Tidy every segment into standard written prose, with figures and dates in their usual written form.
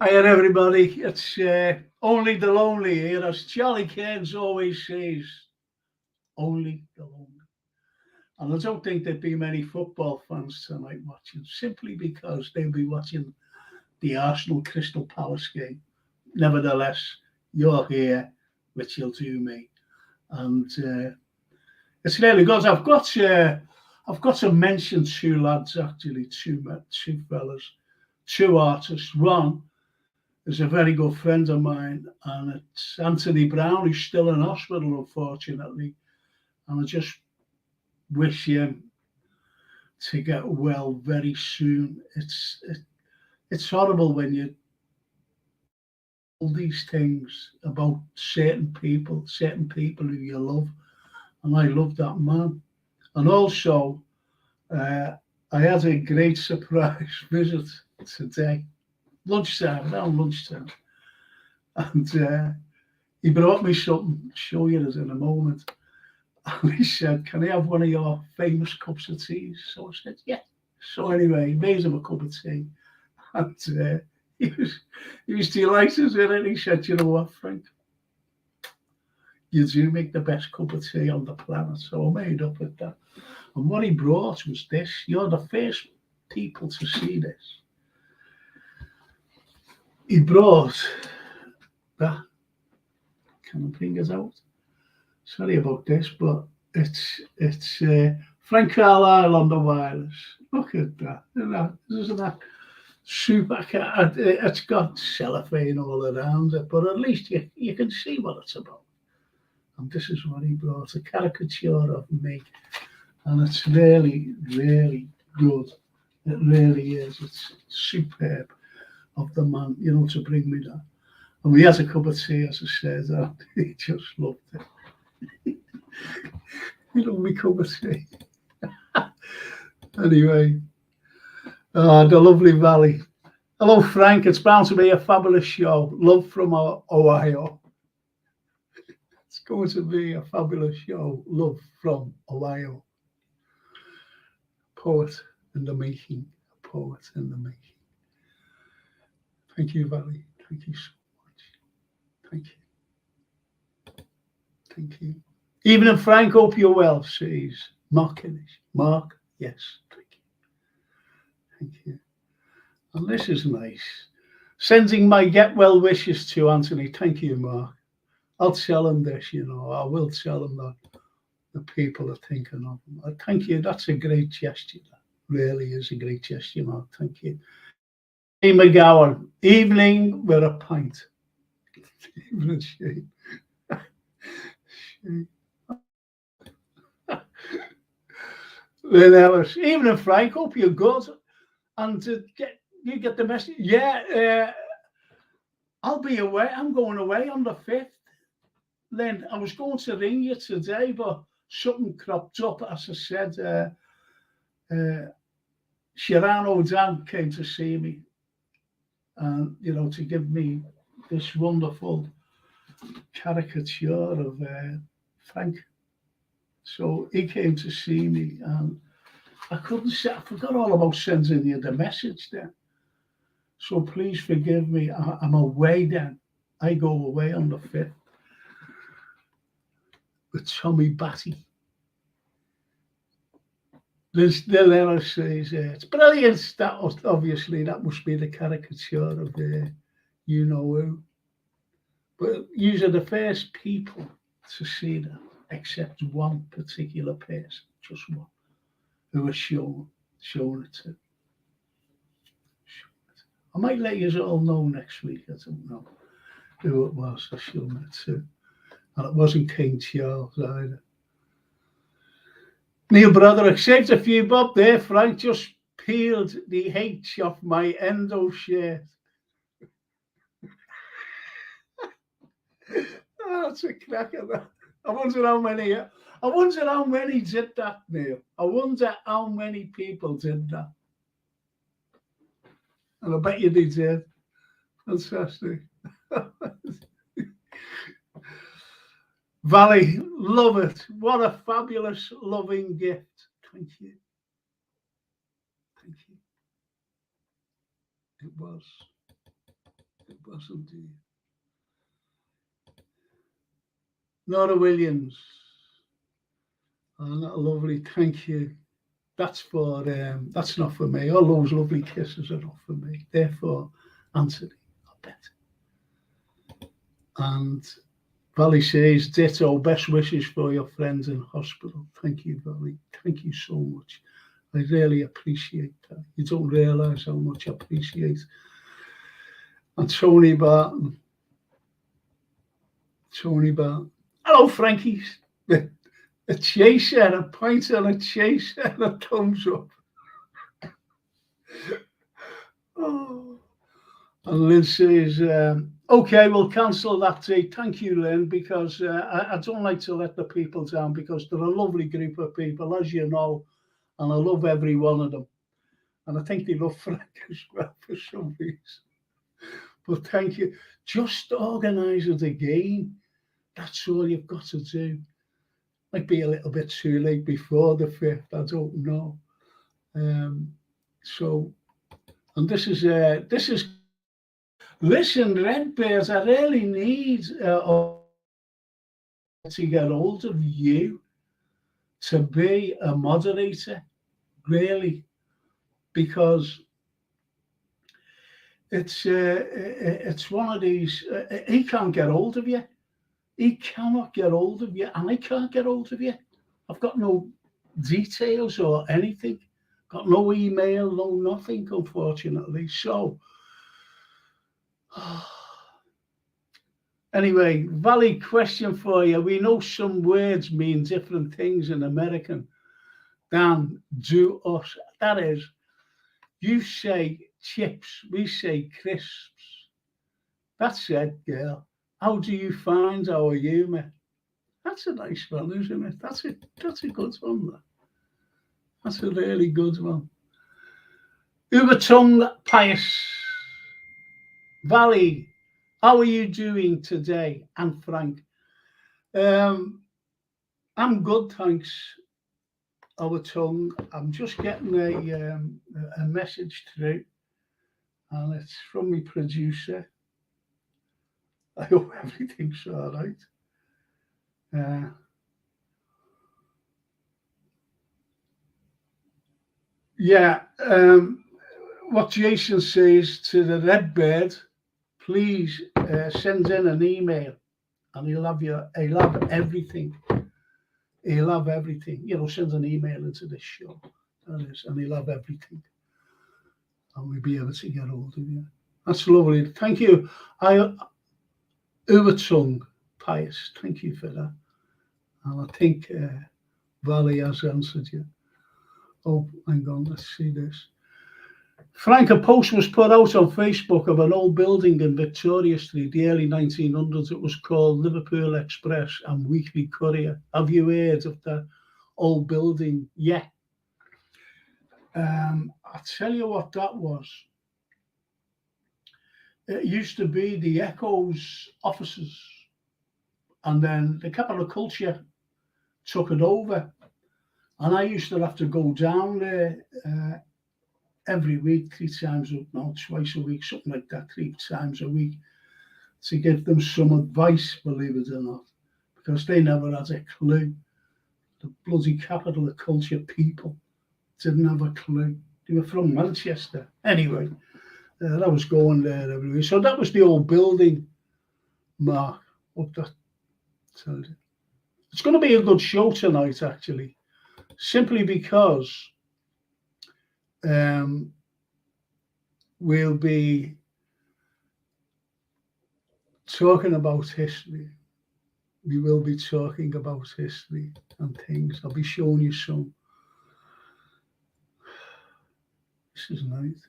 Hiya, everybody. It's only the lonely here, as Charlie Cairns always says. Only the lonely. And I don't think there'd be many football fans tonight watching, simply because they'll be watching the Arsenal Crystal Palace game. Nevertheless, you're here, which you'll do me, and it's really good. I've got to mention two lads actually, two fellas, two artists. One is a very good friend of mine, and it's Anthony Brown, who's still in hospital, unfortunately. And I just wish him to get well very soon. It's horrible when you all these things about certain people who you love, and I love that man. And also, uh, I had a great surprise visit today, around lunchtime, and he brought me something. I'll show you this in a moment. And he said, "Can I have one of your famous cups of tea?" So I said, "Yeah." So anyway, he made him a cup of tea, and he was he was delighted with it. He said, "You know what, Frank? You do make the best cup of tea on the planet." So I made up with that. And what he brought was this. You're the first people to see this. He brought that. Can I bring it out? Sorry about this, but it's Frank Carlyle on the wireless. Look at that! Isn't that super? It's got cellophane all around it, but at least you can see what it's about. And this is what he brought: a caricature of me, and it's really, really good. It really is. It's superb of the man, to bring me that. And we had a cup of tea, as I said, and he just loved it. We cup of tea. Anyway, the lovely Valley. Hello, Frank. It's bound to be a fabulous show. Love from Ohio. It's going to be a fabulous show. Love from Ohio. Poet in the making. A poet in the making. Thank you, Valley. Thank you so much. Thank you. Thank you. Evening, Frank. Hope you're well, says Mark Kinnish. Mark, yes. Thank you. Thank you. And this is nice. Sending my get well wishes to Anthony. Thank you, Mark. I'll tell him this, I will tell him that the people are thinking of him. Thank you. That's a great gesture. That really is a great gesture, Mark. Thank you. Hey, McGowan. Evening with a pint. Evening, Shane. Lynn Ellis. Evening, Frank. Hope you're good. And you get the message. Yeah, I'll be away. I'm going away on the 5th. Lynn, I was going to ring you today, but something cropped up. As I said, Sharon O'Dan came to see me, and to give me this wonderful caricature of Frank. So he came to see me, and I forgot all about sending you the message then. So please forgive me. I'm away then. I go away on the 5th with Tommy Batty. The letter says, it's brilliant. Obviously, that must be the caricature of you know who. But you are the first people to see that, except one particular person, just one, who was shown it to. I might let you all know next week. I don't know who it was I showed it to. And it wasn't King Charles either. Neil Broderick, saved a few bob there, Frank. Just peeled the H off my endo shirt. That's a cracker. I wonder how many did that, Neil. I wonder how many people did that. And I bet you they did. Fantastic. Valley, love it. What a fabulous, loving gift. Thank you. Thank you. It was. wasn't he? Nora Williams. Oh, lovely. Thank you. That's for that's not for me. All those lovely kisses are not for me. They're for Anthony, I bet. And Valley says, ditto, best wishes for your friends in hospital. Thank you, Valley. Thank you so much. I really appreciate that. You don't realise how much I appreciate. And Tony Barton. Hello, Frankies. A chaser, a pint and a chaser, and a thumbs up. Oh. And Lynn says, okay, we'll cancel that date. Thank you, Lynn, because I don't like to let the people down because they're a lovely group of people, as you know, and I love every one of them. And I think they love Frank as well for some reason. But thank you. Just organise it again. That's all you've got to do. Might be a little bit too late before the 5th, I don't know. So, and this is, listen, Redbears, I really need to get hold of you to be a moderator, really, because it's one of these, he can't get hold of you. He cannot get hold of you, and I can't get hold of you. I've got no details or anything. Got no email, no nothing, unfortunately. So, anyway, Valley, question for you. We know some words mean different things in American than do us. That is, you say chips, we say crisps. That's it, girl. How do you find our humour? That's a nice one, isn't it? That's a good one. That's a really good one. Ubertung Pious. Valley, how are you doing today? And Frank. I'm good, thanks. Our tongue. I'm just getting a message through, and it's from my producer. I hope everything's all right. Yeah, what Jason says to the Redbird, please send in an email, and he'll have everything. He'll have everything. Send an email into this show, that is, and he'll have everything, and we'll be able to get hold of you. That's lovely. Thank you. Ubertung Pious, thank you for that. And I think Valley has answered you. Oh, hang on, let's see this. Frank, a post was put out on Facebook of an old building in Victoria Street, the early 1900s. It was called Liverpool Express and Weekly Courier. Have you heard of the old building? Yeah. I'll tell you what that was. It used to be the Echo's offices, and then the Capital Culture took it over. And I used to have to go down there every week, twice a week, something like that, 3 times a week, to give them some advice, believe it or not, because they never had a clue. The bloody Capital of Culture people didn't have a clue. They were from Manchester. Anyway, I was going there every week. So that was the old building, Mark. What that tells you. It's going to be a good show tonight, actually, simply because we'll be talking about history. We will be talking about history and things. I'll be showing you some. This is nice.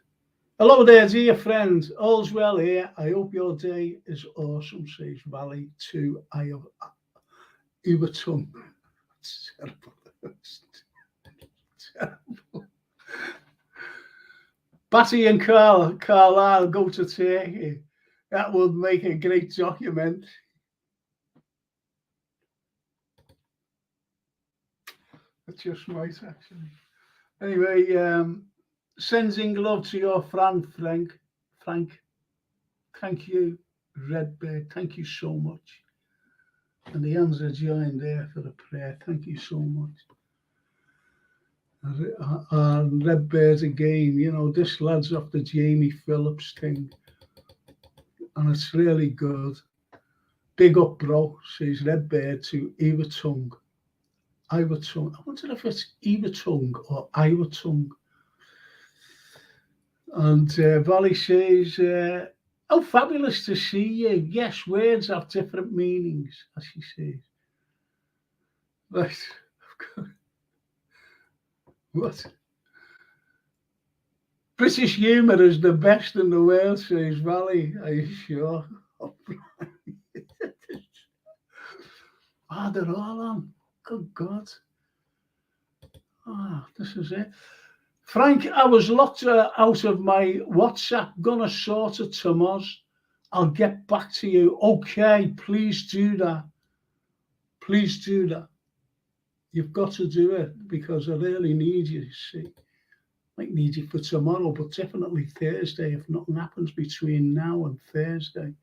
Hello there, dear friend. All's well here. I hope your day is awesome, says Valley to Ubertung. It's terrible. It's terrible. Batty and Carlyle go to Turkey. That would make a great document. It just might, actually. Anyway, sending love to your friend, Frank Thank you, Redbird. Thank you so much. And the hands are joined there for the prayer. Thank you so much. And Redbird again, you know, this lad's off the Jamie Phillips thing. And it's really good. Big up, bro, says Redbird to Eva Tongue. Ivor Tongue. I wonder if it's Eva Tongue or Ivor Tongue. And Valley says, oh, fabulous to see you. Yes, words have different meanings, as she says. Right. What? British humour is the best in the world, says Valley. Are you sure? Oh, they're all on. Good God. This is it. Frank, I was locked out of my WhatsApp. Gonna sort it tomorrow. I'll get back to you. Okay, please do that. Please do that. You've got to do it because I really need you, see. Might need you for tomorrow, but definitely Thursday if nothing happens between now and Thursday.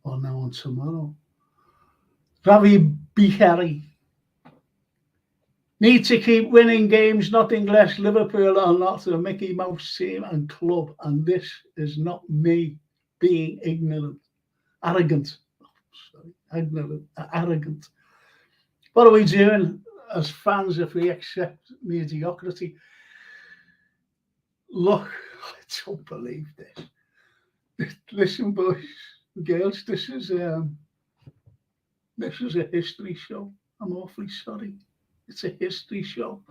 Or now and tomorrow. Ravi Bihari. Need to keep winning games, nothing less. Liverpool are not a Mickey Mouse team and club, and this is not me being arrogant. Arrogant. What are we doing as fans if we accept mediocrity? Look, I don't believe this. Listen, boys and girls, this is a history show. I'm awfully sorry. It's a history show.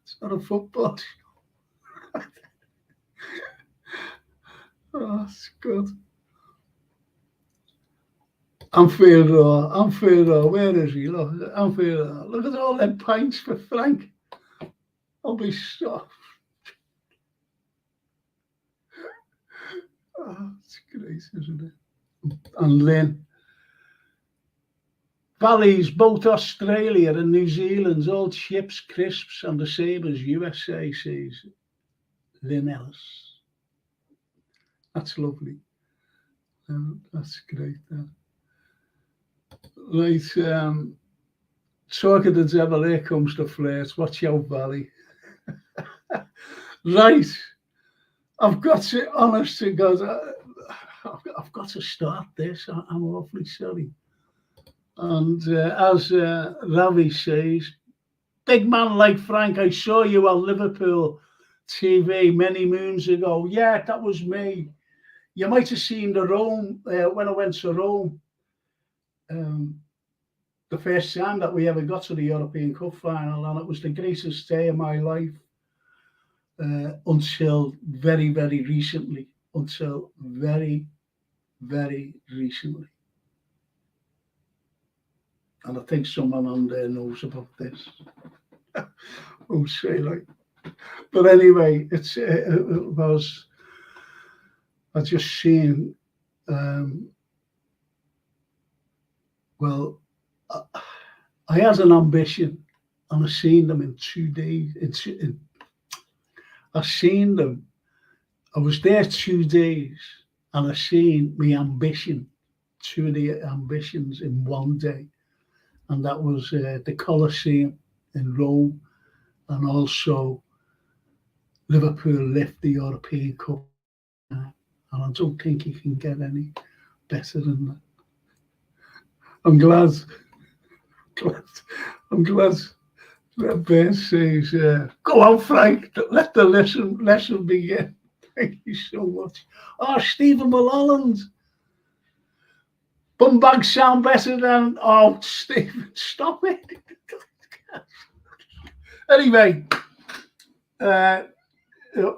It's not a football show. Oh, it's good. Anfield Row. Where is he? Look, Anfield Row. Look at all them pints for Frank. I'll be stuffed. Oh, it's great, isn't it? And Lynn. Valleys, both Australia and New Zealand's all chips, crisps, and the Sabres, USA, says Lynn Ellis. That's lovely. That's great. Right, talk of the devil, here comes the flirt. Watch out, Valley. Right, I've got to, honest to God, I've got to start this. I'm awfully sorry. And as Ravi says, big man like Frank, I saw you on Liverpool TV many moons ago. Yeah, that was me. You might have seen the Rome, when I went to Rome, the first time that we ever got to the European Cup final, and it was the greatest day of my life until very, very recently. Until very, very recently. And I think someone on there knows about this. Oh, say like. But anyway, it was. I just seen. Well, I had an ambition, and I seen them in 2 days. I seen them. I was there 2 days, and I seen my ambition, 2 of the ambitions in 1 day. And that was the Colosseum in Rome, and also Liverpool lift the European Cup. And I don't think you can get any better than that. I'm glad that Ben says, go on, Frank, let the lesson begin. Thank you so much. Oh, Stephen Mulholland. Bumbags sound better than, oh, Stephen, stop it. Anyway,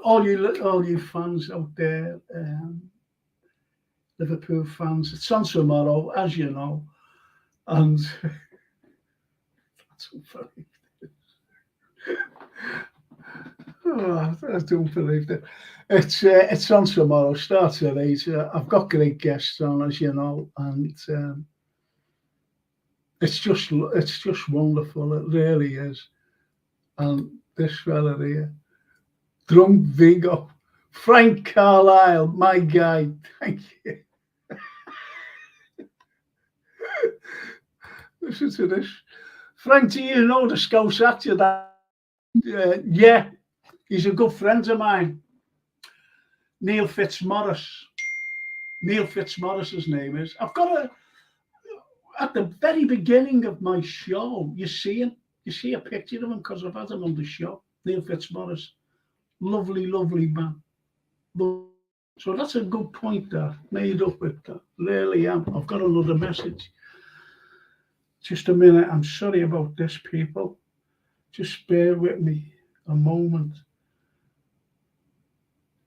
all you fans out there, Liverpool fans, it's on tomorrow, as you know, and that's unfunny. Oh, I don't believe that. It's on tomorrow, starts at 8. I've got great guests on, as you know, and it's just wonderful. It really is. And this fella here, Drunk Vigo Frank Carlyle, my guy. Thank you. Listen to this. Frank, do you know the Scouse actor? Yeah, he's a good friend of mine. Neil Fitzmaurice. Neil Fitzmaurice, his name is. I've got at the very beginning of my show, you see him. You see a picture of him because I've had him on the show. Neil Fitzmaurice. Lovely, lovely man. So that's a good point there. Made up with that. Really am. I've got another message. Just a minute. I'm sorry about this, people. Just bear with me a moment.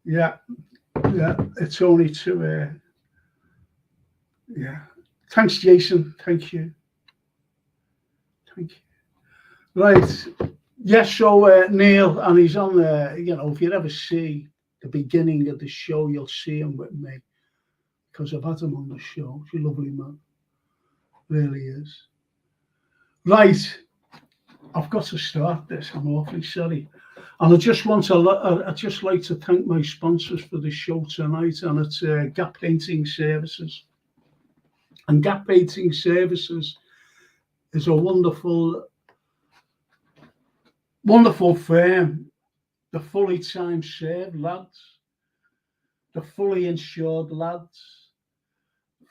Yeah. It's only to, yeah. Thanks, Jason. Thank you. Thank you. Right. Yes, so Neil, and he's on there. You know, if you ever see the beginning of the show, you'll see him with me because I've had him on the show. He's a lovely man. Really is. Right. I've got to start this. I'm awfully sorry. And I just I'd just like to thank my sponsors for the show tonight, and it's Gap Painting Services. And Gap Painting Services is a wonderful firm. The fully time served lads, the fully insured lads,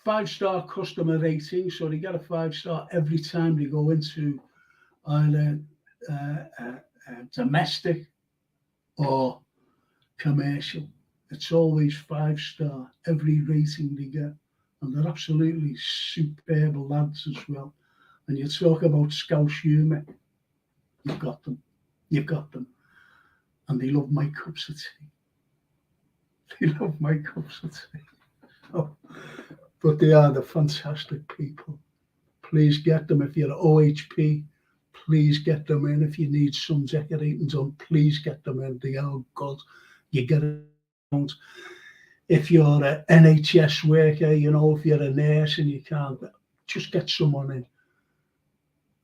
5-star customer rating, so they get a 5-star every time they go into either domestic or commercial. It's always 5-star, every rating they get. And they're absolutely superb lads as well. And you talk about Scouse humour, you've got them. You've got them. And they love my cups of tea. They love my cups of tea. Oh, but they are the fantastic people. Please get them. If you're OHP, please get them in. If you need some decorating done, please get them in. They are good. You get it. If you're an NHS worker, you know, if you're a nurse and you can't, just get someone in.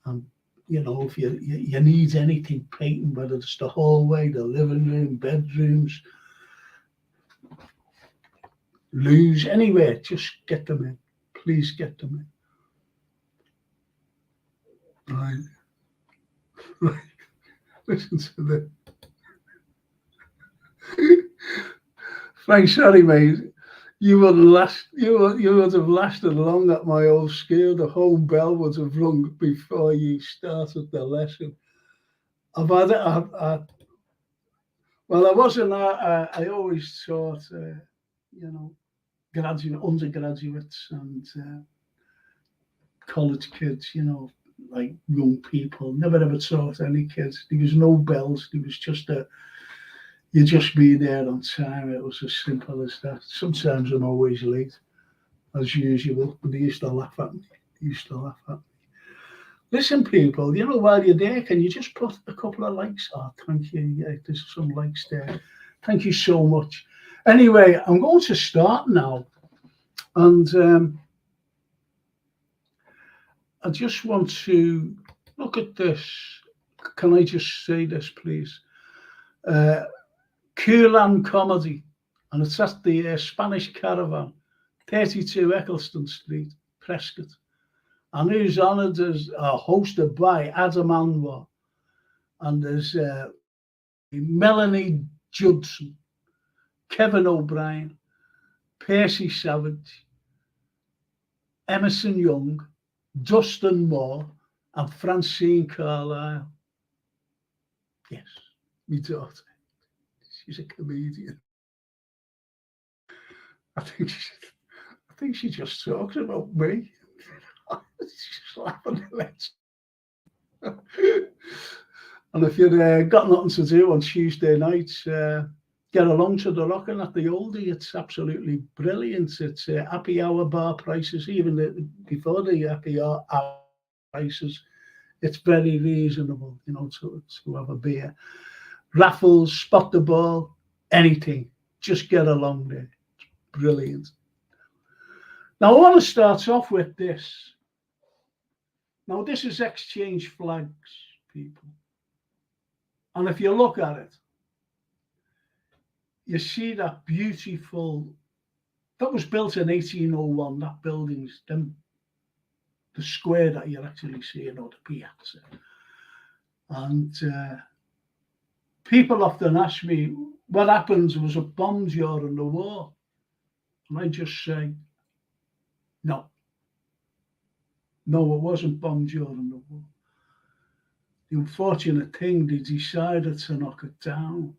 And, you know, if you need anything painting, whether it's the hallway, the living room, bedrooms, loos, anywhere, just get them in. Please get them in. Right. Listen to this. Frank, sorry, mate. You would have lasted long at my old school. The home bell would have rung before you started the lesson. I've had it. Well, I wasn't. I always taught, you know, undergraduates and college kids. You know, like young people. Never ever taught any kids. There was no bells. There was just you just be there on time. It was as simple as that. Sometimes I'm always late, as usual, but they used to laugh at me. Listen, people, you know, while you're there, can you just put a couple of likes? Oh, thank you. Yeah, there's some likes there. Thank you so much. Anyway, I'm going to start now. And I just want to look at this. Can I just say this, please? Kulan Comedy, and it's at the Spanish Caravan, 32 Eccleston Street, Prescott. And who's honoured is hosted by Adam Anwar, and there's Melanie Judson, Kevin O'Brien, Percy Savage, Emerson Young, Dustin Moore, and Francine Carlyle. Yes, my daughter. She's a comedian. I think she just talks about me. She's laughing at it. And if you've got nothing to do on Tuesday nights, get along to the Rockin' at the Oldie. It's absolutely brilliant. It's happy hour bar prices, even before the happy hour prices. It's very reasonable, you know, to have a beer. Raffles, spot the ball, anything. Just get along there. It's brilliant. Now, I want to start off with this. Now, this is exchange flags, people. And if you look at it, you see that beautiful, that was built in 1801, that building's, the square that you're actually seeing, or the piazza. And people often ask me, what happens, was a bomb during the war? And I just say, no, it wasn't bombed during the war. The unfortunate thing, they decided to knock it down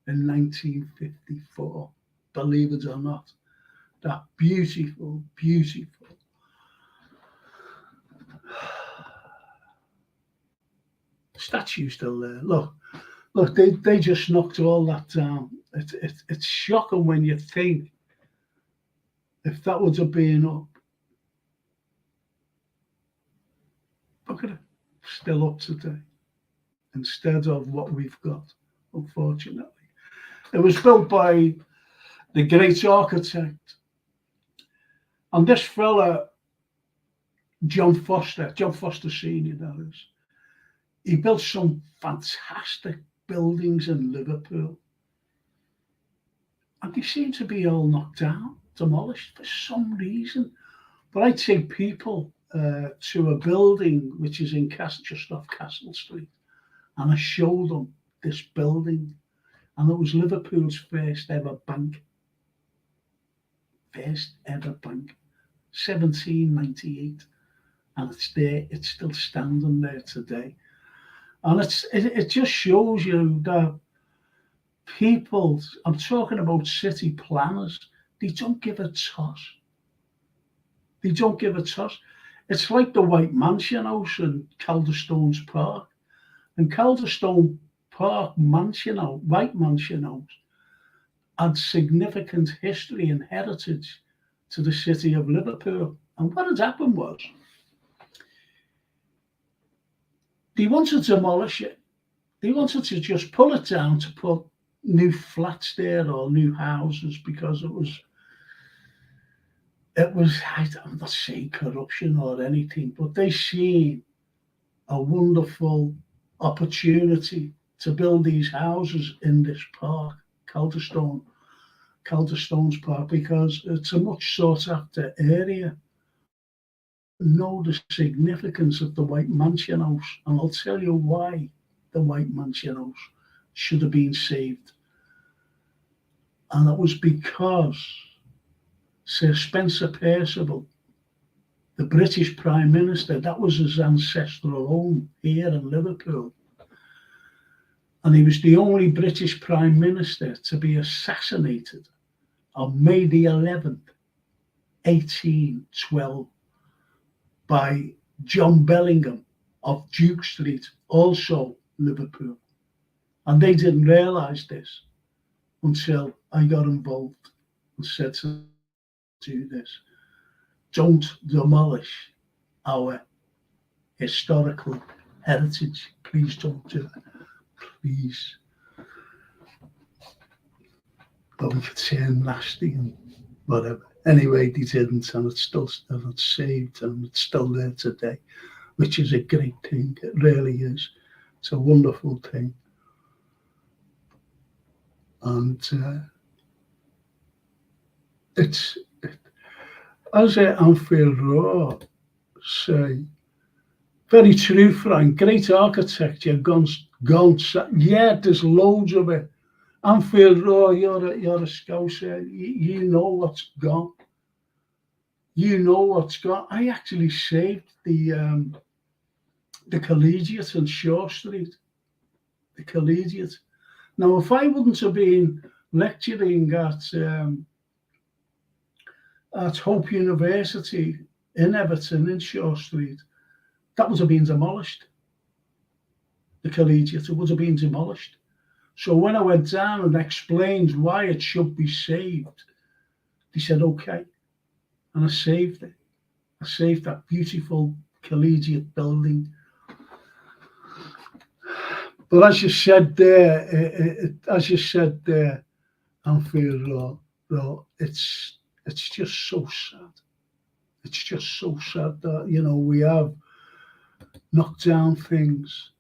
in 1954, believe it or not. That beautiful, beautiful statue still there. Look, they just knocked all that down. It's shocking when you think if that would have been up. Look at it, still up today, instead of what we've got, unfortunately. It was built by the great architect. And this fella, John Foster Senior, that is, he built some fantastic buildings in Liverpool. And they seem to be all knocked down, demolished for some reason. But I take people to a building which is in just off Castle Street, and I show them this building, and it was Liverpool's first ever bank. 1798, and it's there. It's still standing there today, and it just shows you that people. I'm talking about city planners. They don't give a toss. They don't give a toss. It's like the White Mansion House in Calderstones Park. And Calderstone Park White Mansion House, had significant history and heritage to the city of Liverpool. And what had happened was, they wanted to demolish it. They wanted to just pull it down to put new flats there or new houses, because it was, I'm not saying corruption or anything, but they seen a wonderful opportunity to build these houses in this park, Calderstones Park, because it's a much sought after area. Know the significance of the White Mansion House, and I'll tell you why the White Mansion House should have been saved. And it was because Sir Spencer Perceval, the British Prime Minister, that was his ancestral home here in Liverpool. And he was the only British Prime Minister to be assassinated on May the 11th, 1812, by John Bellingham of Duke Street, also Liverpool. And they didn't realise this until I got involved and said to do this. Don't demolish our historical heritage. Please don't do it. Please. But we could say nasty and whatever. Anyway, they didn't, and it's saved, and it's still there today, which is a great thing. It really is. It's a wonderful thing. And as Anfield Road say, very true, Frank. Great architecture gone. Yeah, there's loads of it. Anfield Road, you're a Scouser. You know what's gone. You know what's gone. I actually saved the Collegiate on Shaw Street. The Collegiate. Now, if I wouldn't have been lecturing at Hope University in Everton in Shaw Street, that would have been demolished. The Collegiate, it would have been demolished. So when I went down and explained why it should be saved, they said, okay. And I saved it. I saved that beautiful Collegiate building. But as you said there, Anfield Road, it's just so sad. It's just so sad that, we have knocked down things.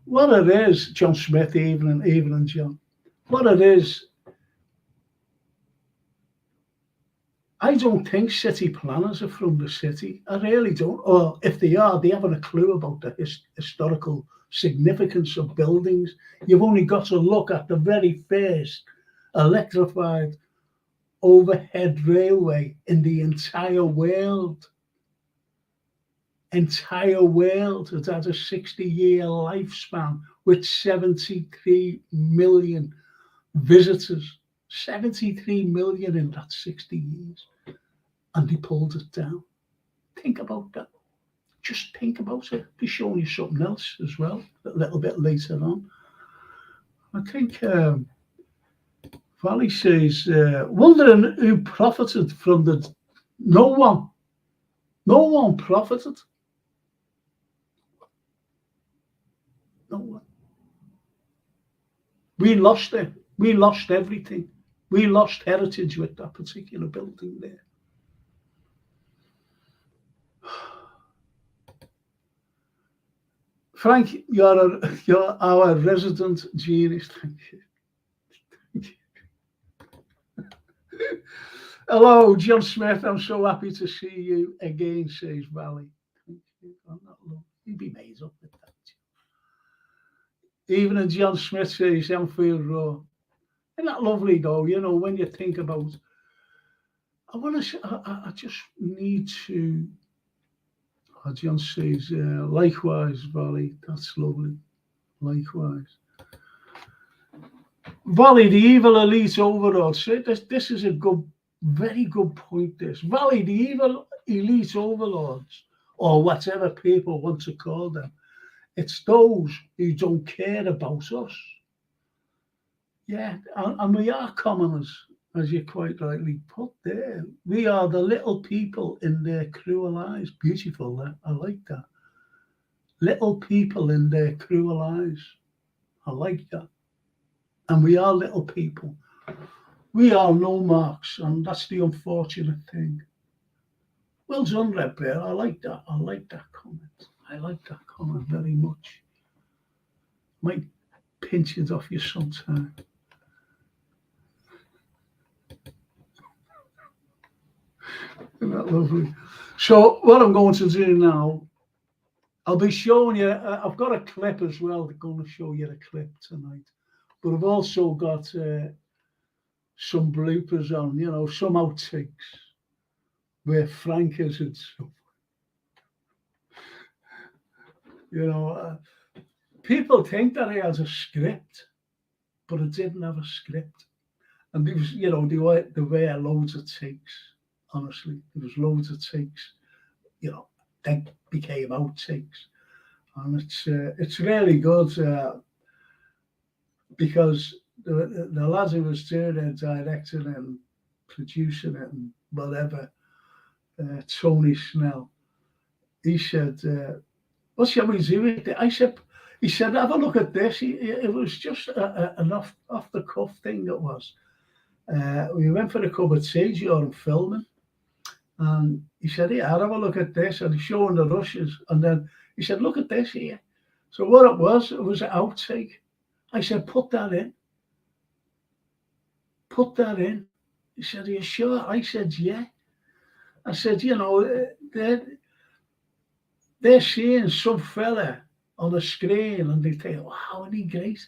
What it is, John Smith, evening John, what it is, I don't think city planners are from the city. I really don't. Or if they are, they haven't a clue about the historical significance of buildings. You've only got to look at the very first electrified overhead railway in the entire world. Entire world. It had a 60-year lifespan with 73 million visitors. 73 million in that 60 years. And they pulled it down. Think about that. Just think about it. Be showing you something else as well a little bit later on. I think Valley says, wondering who profited from the... No one. No one profited. No one. We lost it. We lost everything. We lost heritage with that particular building there. Frank, you're our resident genius. Thank you. Hello, John Smith. I'm so happy to see you again, says Valley. Thank you. I'm not low. You'd be made up with that. Even a John Smith says Anfield Road. Isn't that lovely, though? You know, when you think about, I just need to. John says, likewise, Valley. That's lovely. Likewise. Valley, the evil elite overlords. This is a good, very good point, this. Valley, the evil elite overlords, or whatever people want to call them, it's those who don't care about us. Yeah, and we are commoners, as you quite rightly put there. We are the little people in their cruel eyes. Beautiful, that. I like that. Little people in their cruel eyes. I like that. And we are little people. We are no marks, and that's the unfortunate thing. Well done, Red Bear. I like that. I like that comment. I like that comment very much. Might pinch it off you sometime. Isn't that lovely? So what I'm going to do now, I'll be showing you, I've got a clip as well. I'm going to show you the clip tonight. But I've also got some bloopers on, you know, some outtakes where Frank is and stuff. You know, people think that he has a script, but it didn't have a script. And there was, you know, there were loads of takes. Honestly, there was loads of takes. You know, they became outtakes, and it's really good because the lads who was doing it, directing and producing it and whatever, Tony Snell, he said, what shall we do with it? He said, have a look at this. It was just an off the cuff thing that was. We went for a cup of tea during filming, and he said, yeah, have a look at this. And he's showing the rushes. And then he said, look at this here. So what it was an outtake. I said, put that in. Put that in. He said, are you sure? I said, yeah. I said, you know, they're seeing some fella on the screen and they think, wow, isn't he great?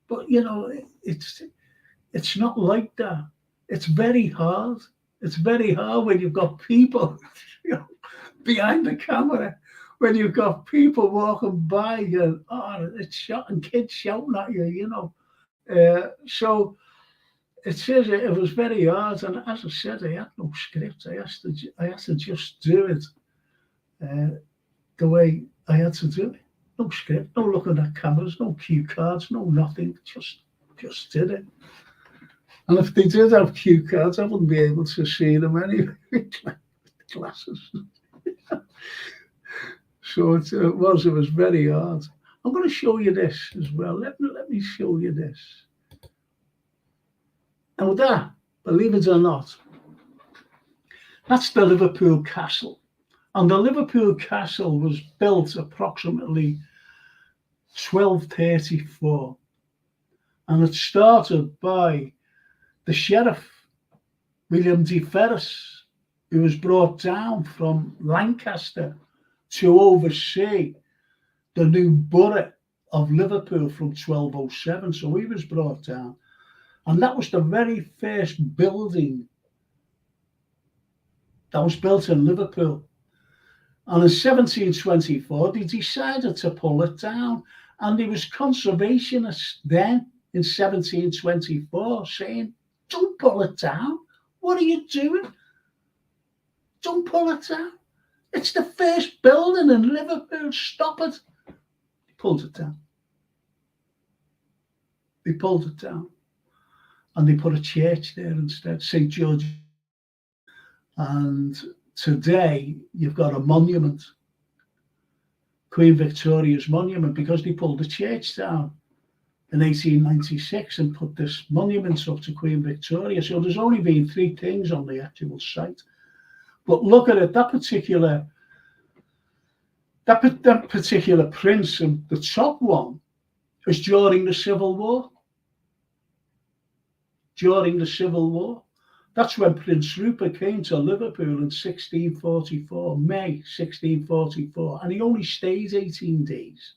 But, you know, it's not like that. It's very hard. It's very hard when you've got people, you know, behind the camera, when you've got people walking by and, it's shouting, kids shouting at you, you know. So it says it was very hard. And as I said, I had no script. I had to just do it the way I had to do it. No script, no looking at cameras, no cue cards, no nothing. Just did it. And if they did have cue cards, I wouldn't be able to see them anyway with glasses. So it was very hard. I'm going to show you this as well. Let me show you this. Now that, believe it or not, that's the Liverpool Castle. And the Liverpool Castle was built approximately 1234. And it started by the sheriff, William D. Ferris, who was brought down from Lancaster to oversee the new borough of Liverpool from 1207. So he was brought down. And that was the very first building that was built in Liverpool. And in 1724, they decided to pull it down. And there was conservationists then in 1724 saying, don't pull it down. What are you doing? Don't pull it down. It's the first building in Liverpool. Stop it. They pulled it down. They pulled it down. And they put a church there instead, St. George. And today, you've got a monument, Queen Victoria's monument, because they pulled the church down in 1896 and put this monument up to Queen Victoria. So there's only been 3 things on the actual site. But look at it, that particular prince, and the top one is during the Civil War. During the Civil War. That's when Prince Rupert came to Liverpool in 1644, May 1644, and he only stayed 18 days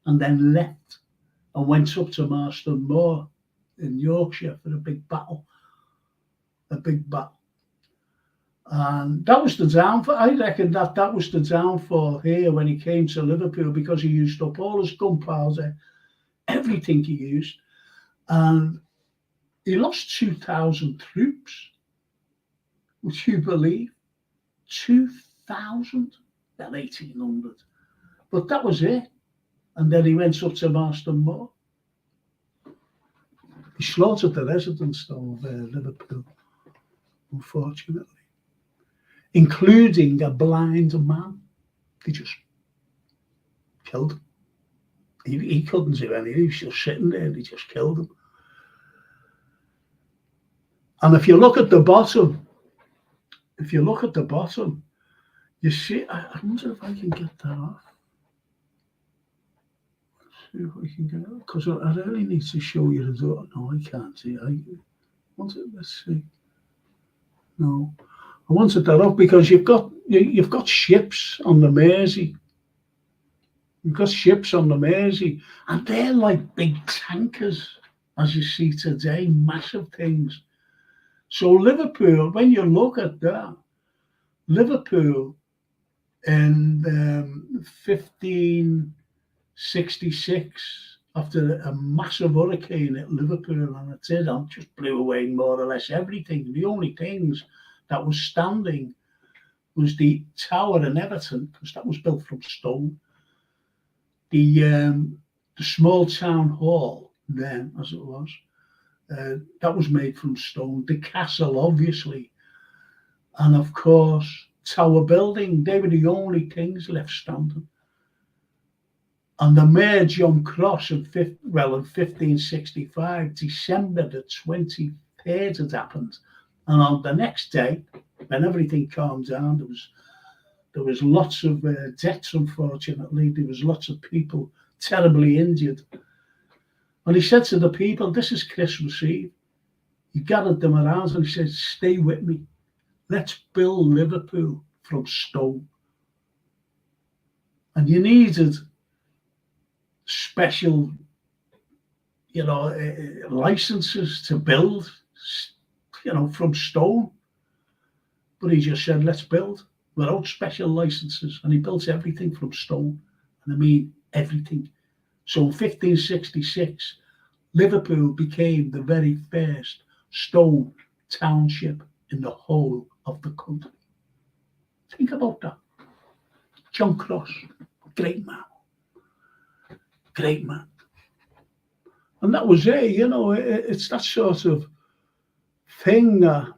and then left and went up to Marston Moor in Yorkshire for a big battle. And that was the downfall. I reckon that was the downfall here when he came to Liverpool, because he used up all his gunpowder, everything he used, and he lost 2,000 troops. Would you believe? 2,000? Well, 1,800. But that was it. And then he went up to Marston Moor. He slaughtered the residents of Liverpool, unfortunately, including a blind man. They just killed him. He couldn't do anything. He was just sitting there. They just killed him. And if you look at the bottom, you see, I wonder if I can get that off. Let's see if I can get it off, because I really need to show you the door. No, I can't see. Let's see. No, I wanted that off because you've got ships on the Mersey. You've got ships on the Mersey, and they're like big tankers, as you see today, massive things. So Liverpool, when you look at that, Liverpool in 1566, after a massive hurricane at Liverpool, and it just blew away more or less everything. The only things that was standing was the tower in Everton, because that was built from stone. The small town hall then, as it was, that was made from stone. The castle, obviously, and of course, Tower Building. They were the only things left standing. And the Mayor John Cross in 1565, December the 23rd, it happened. And on the next day, when everything calmed down, there was lots of deaths. Unfortunately, there was lots of people terribly injured. And he said to the people, this is Christmas Eve. He gathered them around and he said, stay with me. Let's build Liverpool from stone. And you needed special, licenses to build, from stone. But he just said, let's build without special licenses. And he built everything from stone. And I mean, everything. So in 1566, Liverpool became the very first stone township in the whole of the country. Think about that. John Cross, great man. Great man. And that was it, it's that sort of thing that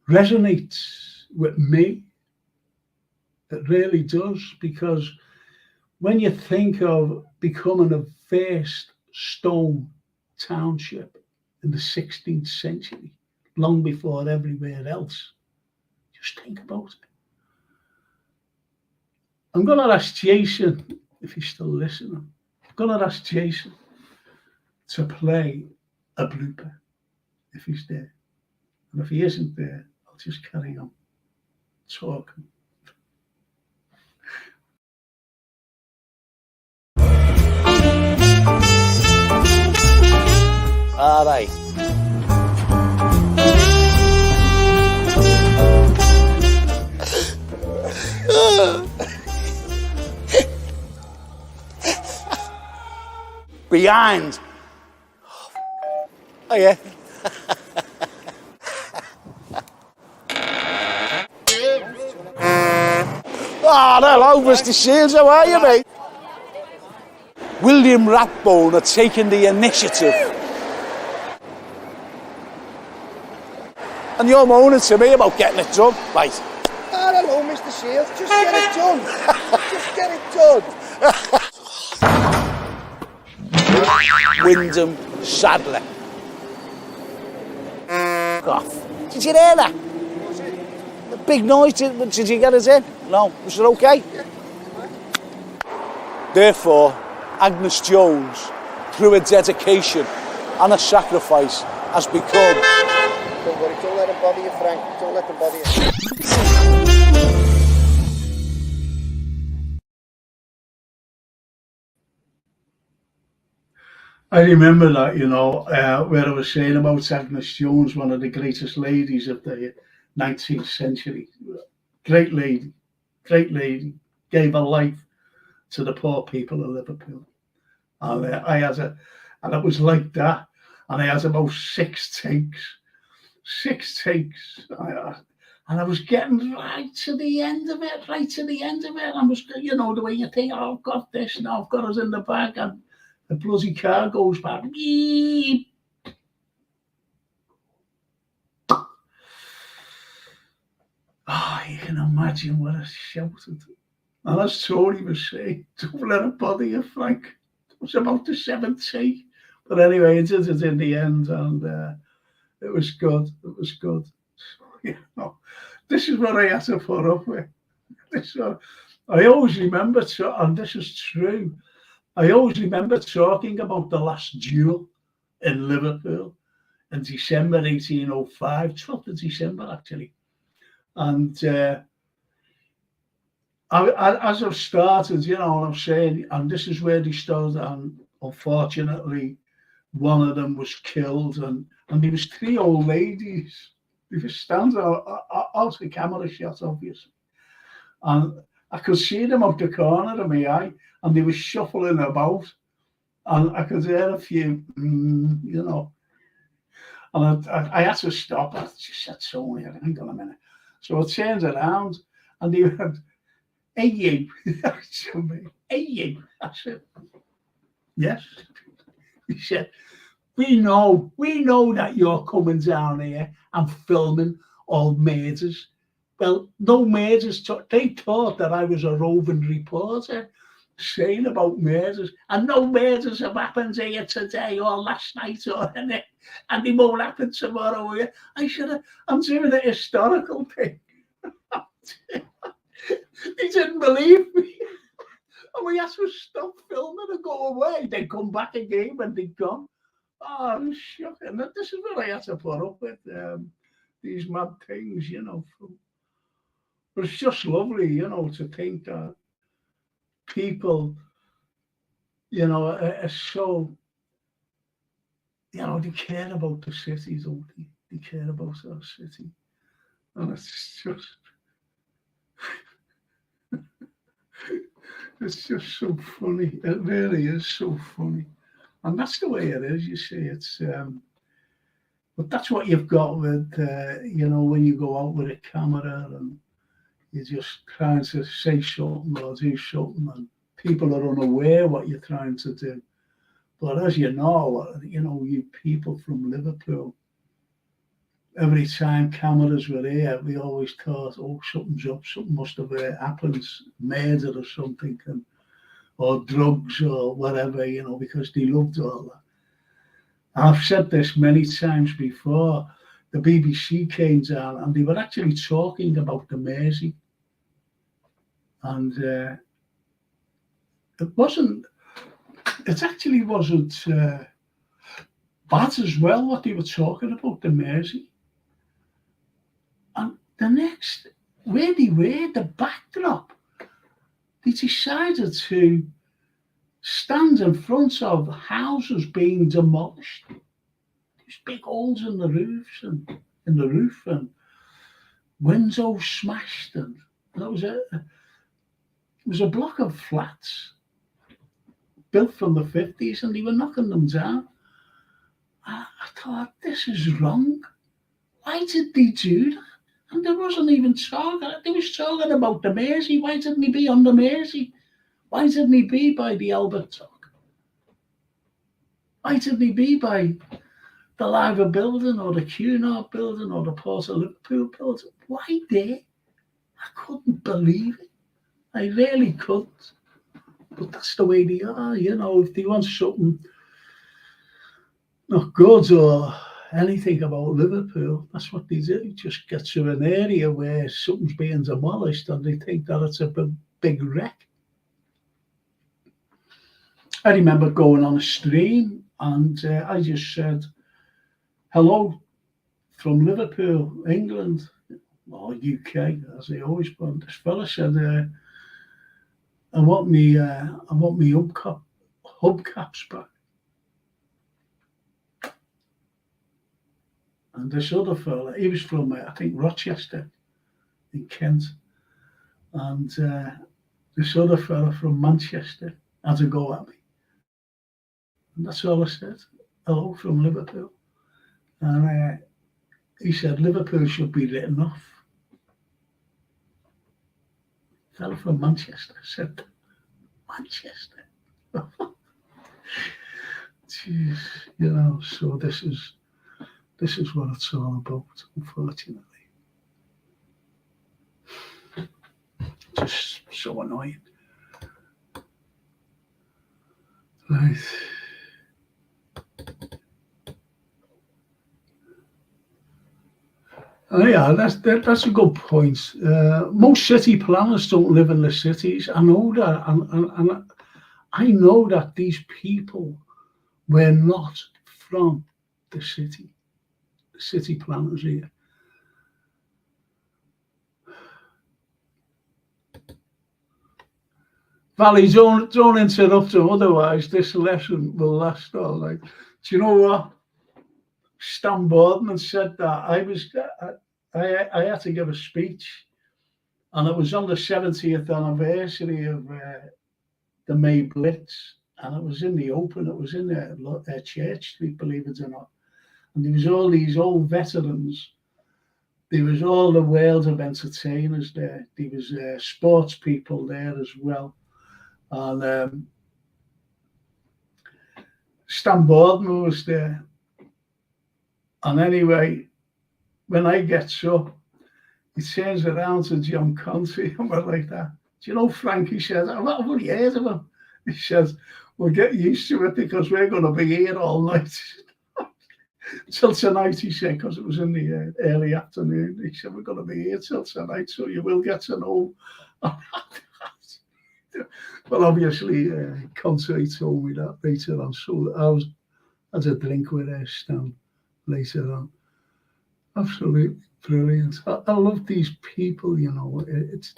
resonates with me. It really does, because when you think of becoming a first stone township in the 16th century, long before everywhere else, just think about it. I'm going to ask Jason, if he's still listening, I'm going to ask Jason to play a blooper if he's there. And if he isn't there, I'll just carry on talking. All right. Behind. Oh yeah. Oh, hello, Mr. Shields. How are you, mate? William Rathbone are taking the initiative. And you're moaning to me about getting it done, right? Oh, hello, Mr. Shields. Just get it done. Just get it done. Wyndham Sadler. Off. Did you hear that? The big noise. Did you get us in? No. Was it okay? Yeah. Therefore, Agnes Jones, through a dedication and a sacrifice, has become... Don't worry, don't let them bother you, Frank. Don't let them bother you. I remember that, where I was saying about Agnes Jones, one of the greatest ladies of the 19th century. Great lady, gave her life to the poor people of Liverpool. And and it was like that. And I had about six takes. And I was getting right to the end of it. I was, the way you think, oh, I've got this now, I've got us in the bag, and the bloody car goes back. Beep. Oh, you can imagine what I shouted. And as Tony was saying, don't let it bother you, Frank. It was about the 7th take. But anyway, it did it in the end, and it was good. This is what I had to put up with. I always remember, and this is true, I always remember talking about the last duel in Liverpool in December 1805, 12th of December, actually. And as I've started, I'm saying, and this is where they started, and unfortunately, one of them was killed, and there was 3 old ladies. They were standing out the camera shot, obviously. And I could see them out the corner of my eye, and they were shuffling about. And I could hear a few, And I had to stop. I just said, Tony, hang on a minute. So I turned around, and they went, hey, you. Hey, you. I said, yes. He said, we know that you're coming down here and filming all murders. Well, no murders. They thought that I was a roving reporter saying about murders, and no murders have happened here today or last night or anything, and they won't happen tomorrow here. I'm doing a historical thing. They didn't believe me. And we had to stop filming and go away. They'd come back again when they'd gone. Oh, it was shocking. This is what I had to put up with, these mad things, But it's just lovely, to think that people, are so, they care about the city, don't they? They care about our city. And it's just... It's just so funny. It really is so funny. And that's the way it is, you see. It's but that's what you've got with when you go out with a camera and you're just trying to say something or do something, and people are unaware what you're trying to do. But as you you people from Liverpool, every time cameras were here, we always thought, oh, something's up, something must have happened, murder or something, or drugs or whatever, because they loved all that. And I've said this many times before. The BBC came down and they were actually talking about the Mersey. And it actually wasn't bad as well, what they were talking about, the Mersey. And the next, where they were, the backdrop, they decided to stand in front of houses being demolished. There's big holes in the roofs and in the roof, and windows smashed, and it was a block of flats built from the 50s, and they were knocking them down. I thought, this is wrong. Why did they do that? And there wasn't even talking. They was talking about the Mersey. Why didn't he be on the Mersey? Why didn't he be by the Albert Dock? Why didn't he be by the Liver building or the Cunard building or the Port of Liverpool building? Why there? I couldn't believe it. I really couldn't. But that's the way they are, you know. If they want something not good or anything about Liverpool, that's what they do. Just get to an area where something's being demolished and they think that it's a big wreck. I remember going on a stream and I just said, hello from Liverpool, England, or UK, as they always put. This fella said, I want me hubcaps back. And this other fella, he was from, I think, Rochester in Kent. And this other fella from Manchester had a go at me. And that's all I said. Hello from Liverpool. And he said, Liverpool should be written off. Fella from Manchester said, Manchester. Jeez, you know, so this is what it's all about, unfortunately. Just so annoying. Right. Oh yeah, that's a good point. Most city planners don't live in the cities. I know that, and I know that these people were not from the city planners here. Valley, don't interrupt him, otherwise this lesson will last all night. Do you know what? Stan Boardman said that I had to give a speech, and it was on the 70th anniversary of the May Blitz, and it was in the open. It was in Church Street, believe it or not. And there was all these old veterans. There was all the world of entertainers there. There was sports people there as well. And Stan Boardman was there. And anyway, when I get up, he turns around to John Conte and we're like that. Do you know Frank? He says, I've only heard of him. He says, we'll get used to it because we're going to be here all night. Till tonight, he said, because it was in the early afternoon. He said, we're going to be here till tonight, so you will get to know. Well, obviously, Conte told me that later on. So I had a drink with Stan later on. Absolutely brilliant. I love these people, you know. It's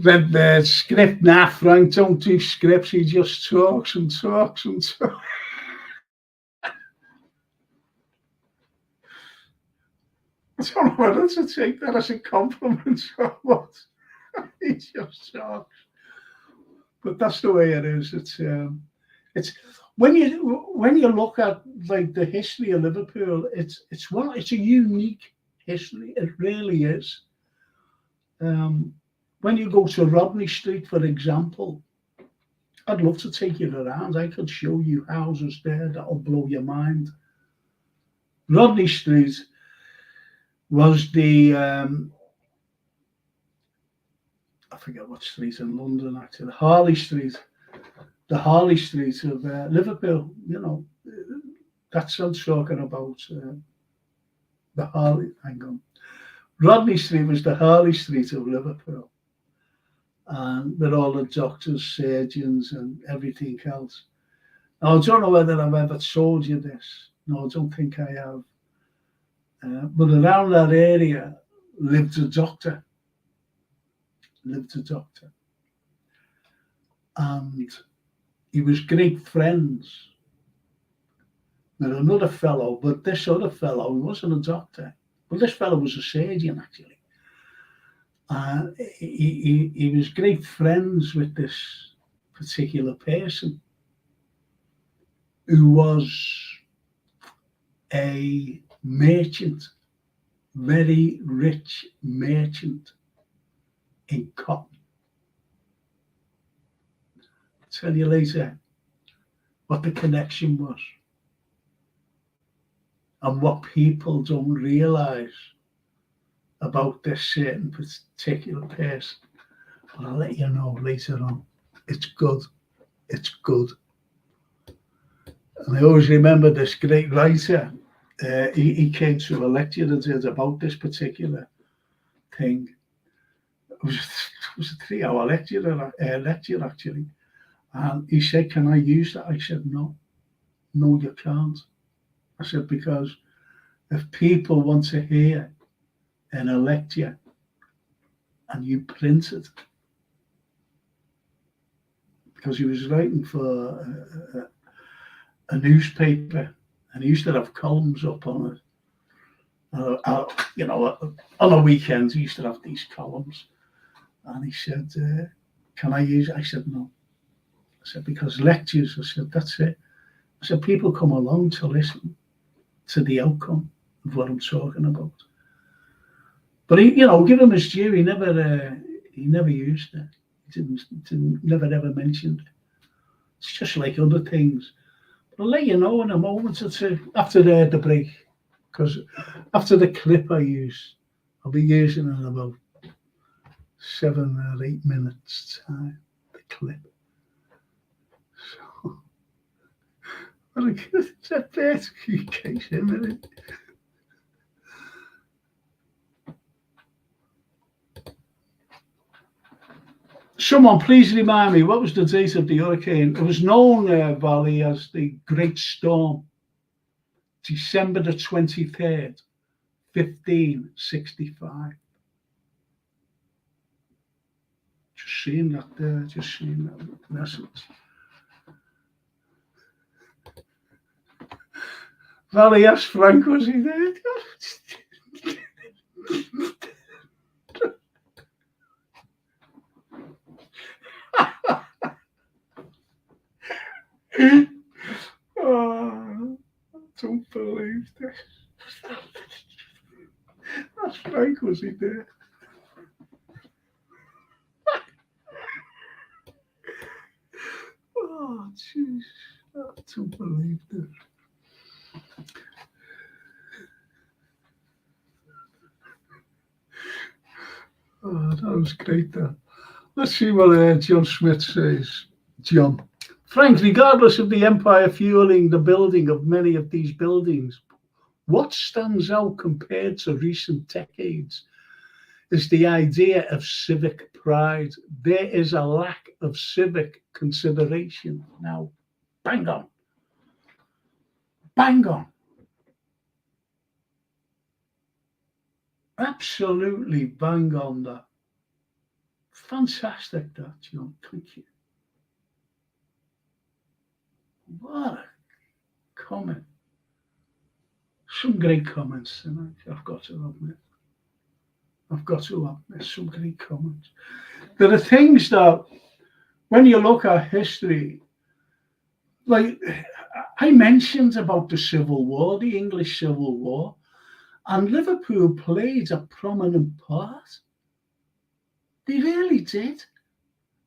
read the script. Nah, Frank don't do scripts. He just talks and talks and talks. I don't know whether to take that as a compliment or what. He just talks. But that's the way it is. It's when you look at like the history of Liverpool, it's a unique history. It really is. When you go to Rodney Street, for example, I'd love to take you around. I could show you houses there that'll blow your mind. Rodney Street was the I forget what street in London actually. Harley Street. The Harley Street of Liverpool, you know, that's what I'm talking about. The Harley, hang on. Rodney Street was the Harley Street of Liverpool. and with all the doctors, surgeons, and everything else. Now, I don't know whether I've ever told you this. No, I don't think I have. But around that area lived a doctor. And he was great friends with another fellow, but this other fellow, he wasn't a doctor. Well, this fellow was a surgeon, actually. He was great friends with this particular person who was a merchant, very rich merchant in cotton. I'll tell you later what the connection was and what people don't realize about this certain particular person. But I'll let you know later on. It's good. It's good. And I always remember this great writer. He came to a lecture that did about this particular thing. It was a 3-hour lecture actually. And he said, "Can I use that?" I said, No, you can't. I said, because if people want to hear in a lecture and you print it, because he was writing for a newspaper, and he used to have columns up on it. On the weekends, he used to have these columns. And he said, "Can I use it?" I said, "No." I said, because lectures, I said, that's it. I said, people come along to listen to the outcome of what I'm talking about. But he, give him his due, he never used it. He never ever mentioned it. It's just like other things. But I'll let you know in a moment or two after the break, because after the clip I use, I'll be using in about 7 or 8 minutes time, the clip. So, it's a bit case, isn't it? Someone please remind me, what was the date of the hurricane? It was known, Valley, as the Great Storm. December the 23rd, 1565. Just seeing that there, just seeing that message. Valley asked Frank, was he there? Oh, I don't believe this. That's Frank, was he there? Oh, jeez. I don't believe this. Oh, that was great, that. Let's see what John Smith says. John. Frank, regardless of the empire fueling the building of many of these buildings, what stands out compared to recent decades is the idea of civic pride. There is a lack of civic consideration now. Bang on. Bang on. Absolutely bang on that. Fantastic, that, John. Thank you. What a comment. Some great comments tonight, I've got to admit. Some great comments. There are things that, when you look at history, like I mentioned about the Civil War, the English Civil War, and Liverpool played a prominent part. They really did.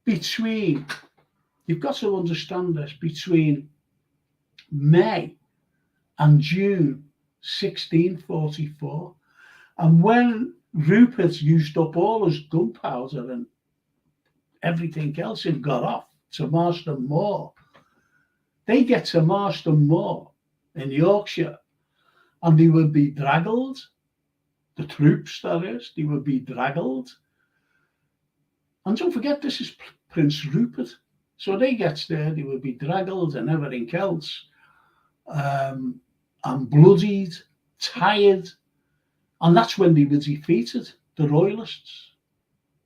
You've got to understand this, between May and June 1644, and when Rupert used up all his gunpowder and everything else and got off to Marston Moor, they get to Marston Moor in Yorkshire, and they would be draggled, the troops that is, they would be draggled And don't forget, this is Prince Rupert. So they gets there, they would be draggled and everything else, and bloodied, tired. And that's when they were defeated, the Royalists.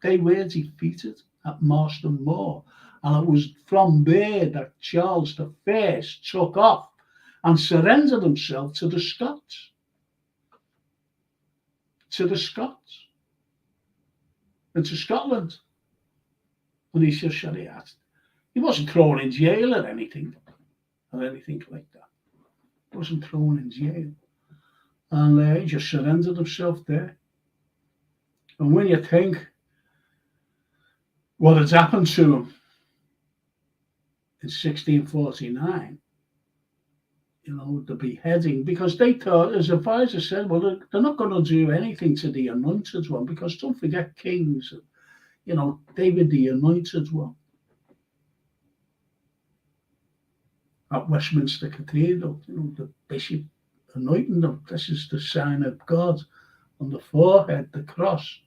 They were defeated at Marston Moor. And it was from there that Charles I took off and surrendered himself to the Scots. To the Scots. And to Scotland. And he just said he wasn't thrown in jail or anything like that. He wasn't thrown in jail. And he just surrendered himself there. And when you think what had happened to him in 1649, the beheading, because they thought, as the advisor said, well, they're not going to do anything to the anointed one, because don't forget kings, they were the anointed one at Westminster Cathedral, the bishop anointing them. This is the sign of God on the forehead, the cross.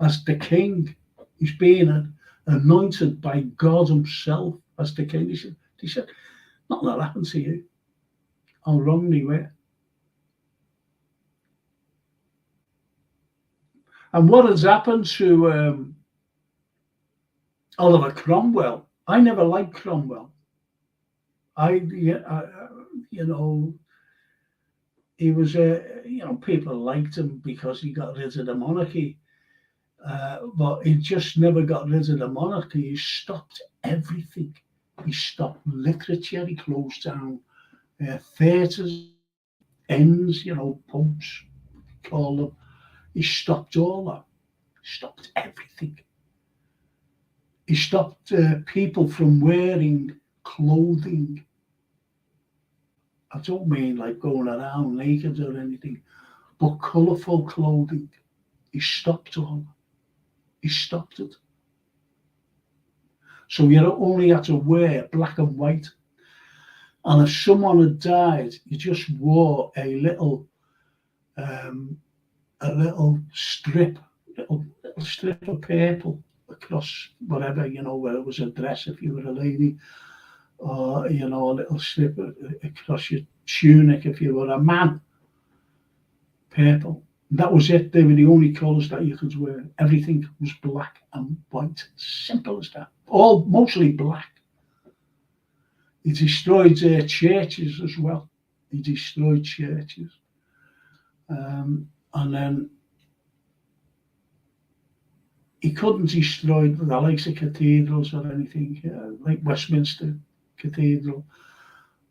As the king, he's being anointed by God himself as the king. He said, nothing will happen to you. How wrong they were. And what has happened to Oliver Cromwell? I never liked Cromwell. He was people liked him because he got rid of the monarchy. But he just never got rid of the monarchy. He stopped everything. He stopped literature. He closed down theatres, inns, pubs, call them. He stopped all that. He stopped everything. He stopped people from wearing clothing. I don't mean like going around naked or anything, but colourful clothing. He stopped all that. He stopped it. So you only had to wear black and white. And if someone had died, you just wore a little strip of purple across whatever, where it was a dress if you were a lady, or, a little strip across your tunic if you were a man. Purple. That was it. They were the only colours that you could wear. Everything was black and white. Simple as that. All mostly black. He destroyed churches as well. He destroyed churches. And then he couldn't destroy the likes of cathedrals or anything, like Westminster Cathedral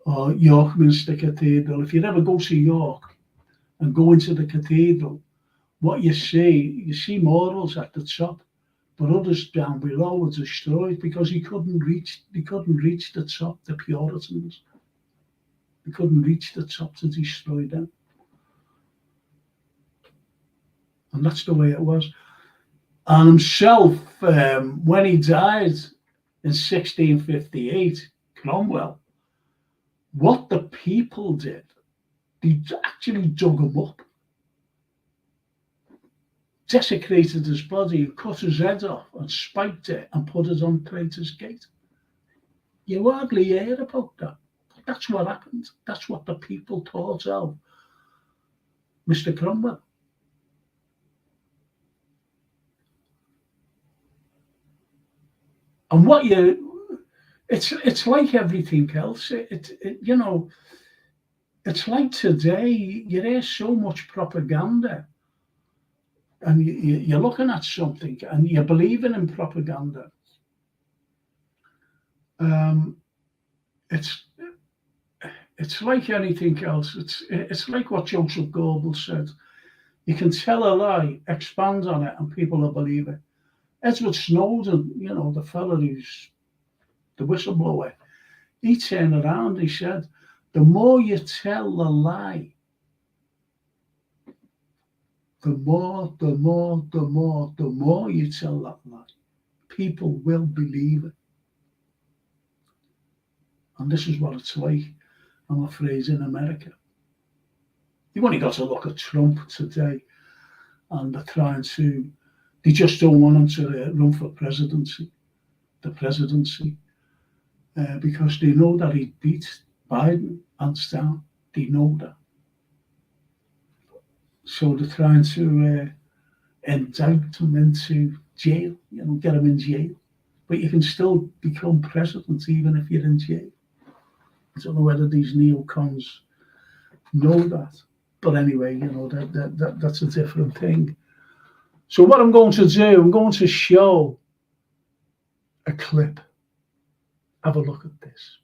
or Yorkminster Cathedral. If you ever go to York and go into the cathedral, what you see murals at the top, but others down below were destroyed because he couldn't reach the top, the Puritans. He couldn't reach the top to destroy them. And that's the way it was. And himself, when he died in 1658, Cromwell, what the people did, they actually dug him up, desecrated his body, and cut his head off and spiked it and put it on Traitor's Gate. You hardly hear about that. But that's what happened. That's what the people thought of Mr. Cromwell. And it's like everything else. It's like today, you hear so much propaganda, and you're looking at something and you're believing in propaganda. It's like anything else. It's like what Joseph Goebbels said. You can tell a lie, expand on it, and people will believe it. Edward Snowden, the fella who's the whistleblower, he turned around, he said, the more you tell the lie, the more you tell that lie, people will believe it. And this is what it's like, I'm afraid, in America. You've only got to look at Trump today, and they're trying to They just don't want him to run for the presidency, because they know that he beat Biden hands down. They know that. So they're trying to indict him into jail, get him in jail. But you can still become president even if you're in jail. I don't know whether these neocons know that. But anyway, that's a different thing. So what I'm going to do, I'm going to show a clip. Have a look at this.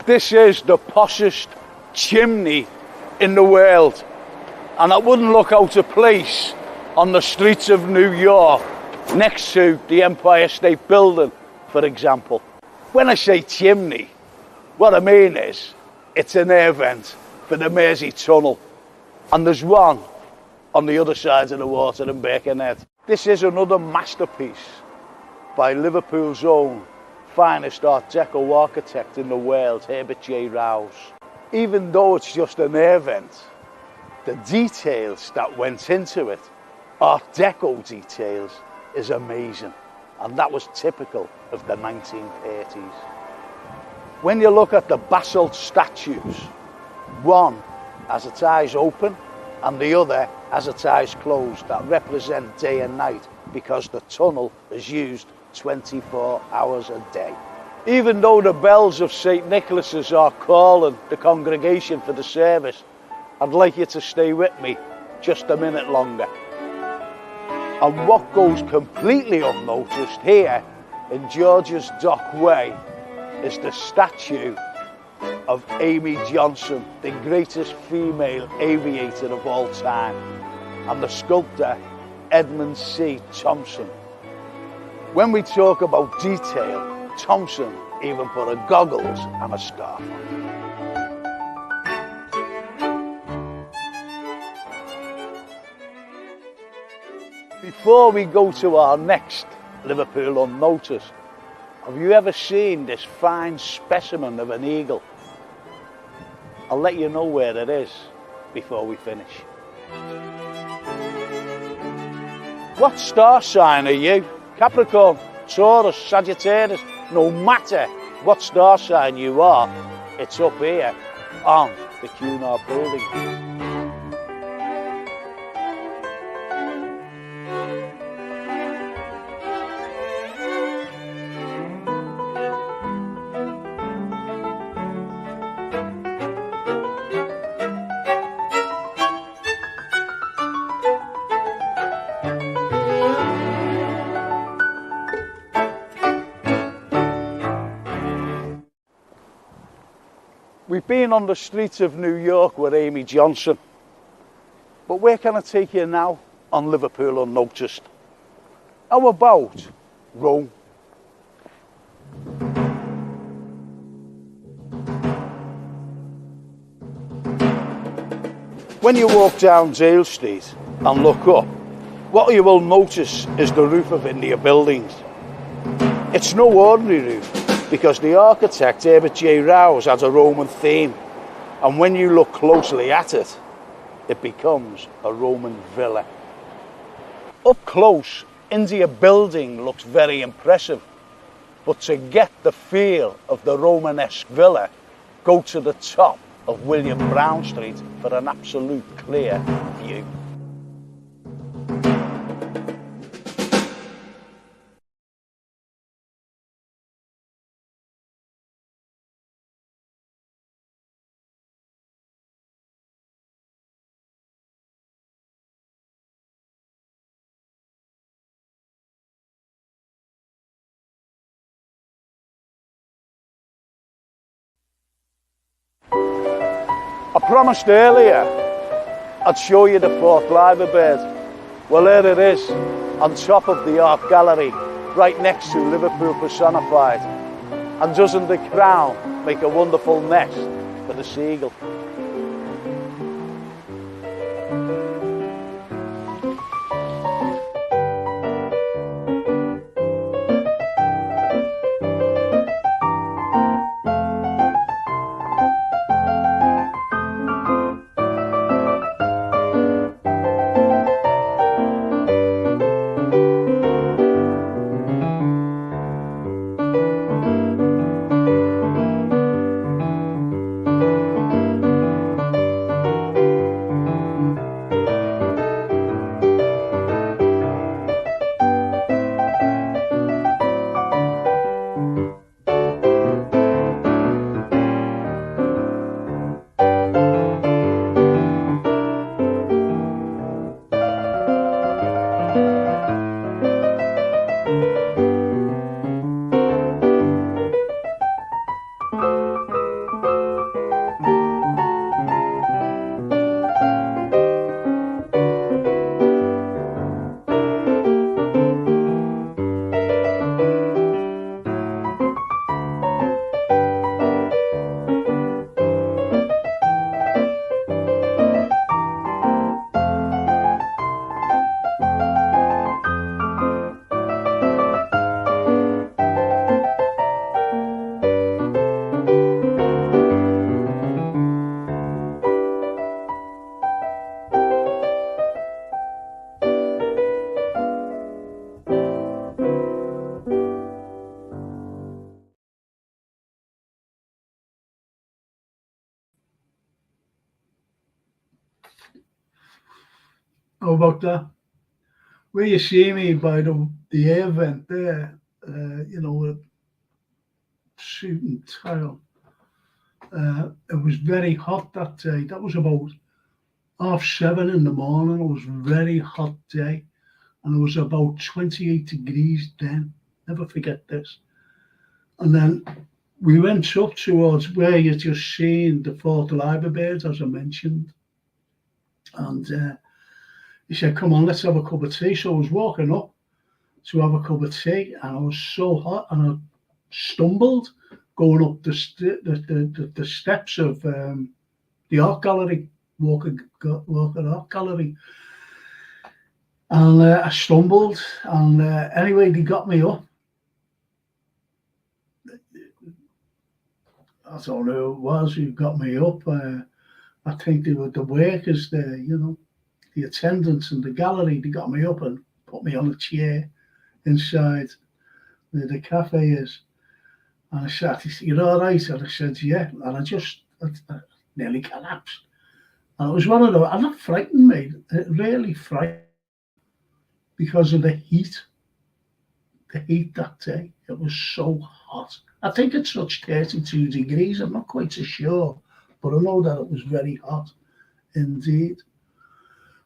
This is the poshest chimney in the world, and it wouldn't look out of place on the streets of New York next to the Empire State Building, for example. When I say chimney, what I mean is it's an air vent for the Mersey Tunnel, and there's one on the other side of the water in Birkenhead. This is another masterpiece by Liverpool's own finest Art Deco architect in the world, Herbert J. Rouse. Even though it's just an air vent, the details that went into it, Art Deco details, is amazing. And that was typical of the 1930s. When you look at the basalt statues, one has its eyes open and the other has its eyes closed, that represent day and night because the tunnel is used 24 hours a day. Even though the bells of St. Nicholas's are calling the congregation for the service, I'd like you to stay with me just a minute longer. And what goes completely unnoticed here in George's Dock Way is the statue of Amy Johnson, the greatest female aviator of all time, and the sculptor Edmund C. Thompson. When we talk about detail, Thompson even put a goggles and a scarf on. Before we go to our next Liverpool Unnoticed, have you ever seen this fine specimen of an eagle? I'll let you know where it is before we finish. What star sign are you? Capricorn, Taurus, Sagittarius? No matter what star sign you are, it's up here on the Cunard building. We've been on the streets of New York with Amy Johnson, but where can I take you now on Liverpool Unnoticed? How about Rome? When you walk down Dale Street and look up, what you will notice is the roof of India buildings. It's no ordinary roof, because the architect, Herbert J. Rouse, has a Roman theme. And when you look closely at it, it becomes a Roman villa. Up close, India building looks very impressive. But to get the feel of the Romanesque villa, go to the top of William Brown Street for an absolute clear view. I promised earlier I'd show you the fourth liver bird. Well, there it is, on top of the art gallery, right next to Liverpool personified. And doesn't the crown make a wonderful nest for the seagull? How about that? Where you see me by the air vent there, a suit and tie. It was very hot that day. That was about 7:30 in the morning. It was a very hot day, and it was about 28 degrees then. Never forget this. And then we went up towards where you just seen the Fort Liber birds, as I mentioned. And he said, "Come on, let's have a cup of tea." So I was walking up to have a cup of tea, and I was so hot, and I stumbled going up the steps of the art gallery, walking art gallery, and I stumbled, and anyway, they got me up. I don't know who it was who got me up. I think they were the workers there, the attendants in the gallery. They got me up and put me on a chair inside where the cafe is. And I said, he said, "You're all right?" And I said, "Yeah." And I nearly collapsed. And it was one of those, and that frightened me. It really frightened me because of the heat. The heat that day. It was so hot. I think it touched 32 degrees. I'm not quite so sure, but I know that it was very hot indeed.